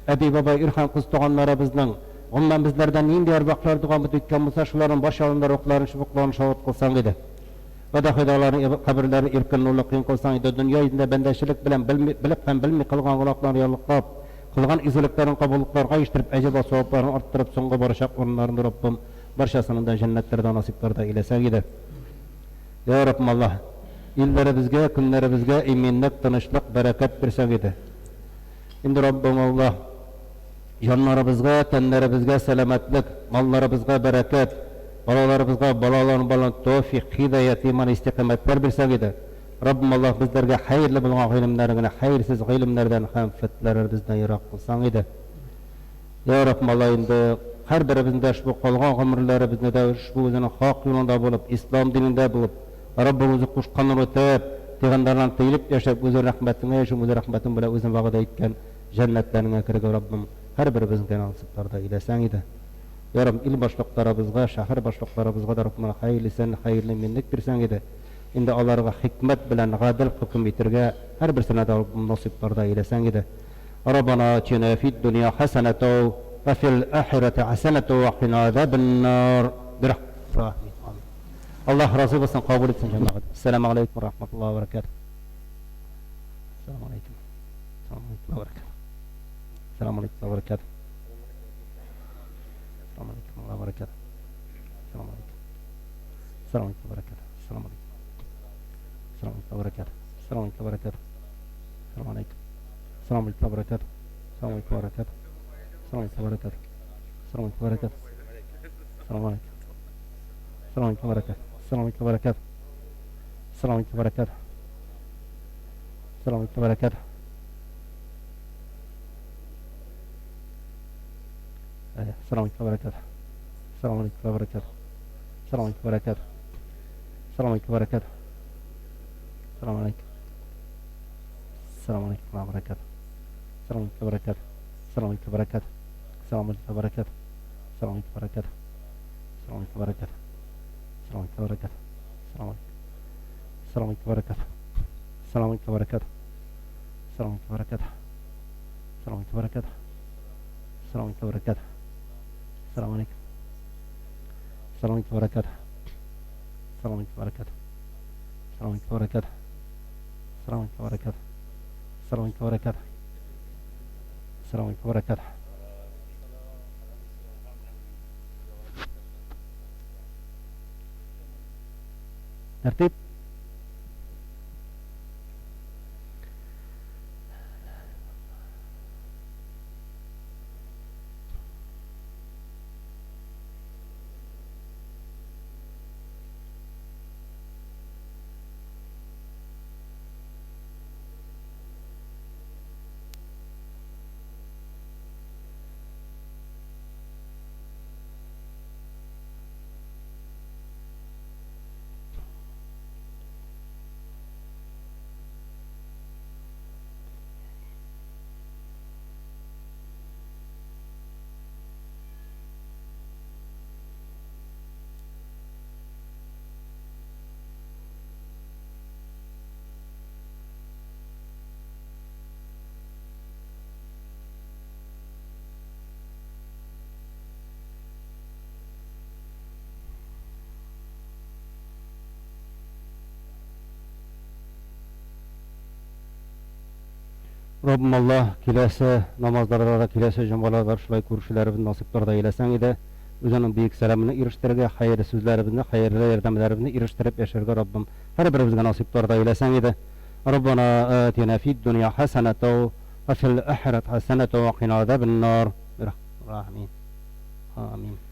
Ebi baba irhan kız tuğanlarımızdan ondan bizlerden neyindel vaklar tuğamıt etken musa şuların baş alınlar okların şubuklarını şahit kılsan idi. Ve da hıdaların kabirlerini irkin nurlu kıyın kılsan idi. Dünya yüzünde bendeşilik bilen bilip hem bilmi kılgan kulaklarını yallıqlap kılgan iziliklerin kabulluklarına iştirip acaba soğuklarını arttırıp songa barışak onlarını Rabbim barchasının da cennetlerden nasiplarda eylesen ide. Ya Rabbim Allah, illerimizge, günlerimizge eminlik, tınışlık, bereket versen ide. Şimdi Rabbim Allah, canlarımızga, tenlerimizge selametlik, mallarımızga bereket, balalarımızga balalarını tevfik, hidayet, iman, istikametler versen ide. Rabbim Allah bizlerge hayırlı bulgan ilimlerine, hayırsız ilimlerden hem fetlerimizden yirak kılsan ide. Ya Rabbim Allah indi her birimizde bu kalgan ömürlerimizde de bu özünün hak yolunda bulup, İslam dininde bulup, Rabbimizi kuşkanlar ötep, Peygamberden teyilip yaşayıp özü rahmetine yaşayıp özü rahmetin bile özün vaada etken cennetlerine kirge Rabbim her birimizden ansıplarda ilesen ide. Ya Rabbim il başlıklarımızga, şahır başlıklarımızga da Rabbim hayırlı sen, hayırlı minnik birsen ide. Indi onlarga hikmet bilen gadil hüküm bitirge her birisine de Rabbim nasiplarda ilesen ide. ربنا اتنا في الدنيا حسنة وفي الآخرة حسنة وقنا عذاب النار برحمة الله رضي الله قبول جماعة السلام عليكم ورحمة الله وبركاته السلام عليكم السلام عليكم وبركاته السلام عليكم وبركاته السلام عليكم السلام عليكم وبركاته السلام عليكم السلام عليكم وبركاته السلام عليكم وبركاته السلام عليكم السلام عليكم وبركاته السلام عليكم وبركاته السلام عليكم وبركاته السلام عليكم وبركاته السلام عليكم السلام عليكم وبركاته السلام عليكم وبركاته السلام عليكم وبركاته السلام عليكم وبركاته السلام عليكم وبركاته السلام عليكم وبركاته السلام عليكم وبركاته السلام عليكم وبركاته السلام عليكم السلام عليكم ورحمة الله وبركاته السلام عليكم وبركاته السلام عليكم وبركاته السلام عليكم وبركاته السلام عليكم وبركاته السلام عليكم وبركاته السلام عليكم وبركاته السلام عليكم وبركاته السلام عليكم وبركاته السلام عليكم وبركاته السلام عليكم وبركاته السلام عليكم وبركاته السلام عليكم السلام عليكم وبركاته السلام عليكم وبركاته السلام عليكم وبركاته السلام عليكم وبركاته السلام عليكم وبركاته السلام عليكم وبركاته ترتيب Rabbim Allah kilese namazlarda da kilese cumalarda şulay kurşularımız nasiplarda eylesen ide. Özünün büyük selamını iriştirge, hayırlı sözlerimizni, hayırlı yardımlarimizni iriştirip yaşarga Rabbim her birimizge nasiplarda eylesen ide. Rabbana atina fid dunya hasenete ve fil ahiret hasenete ve qina azaben nar. Amin. Amin.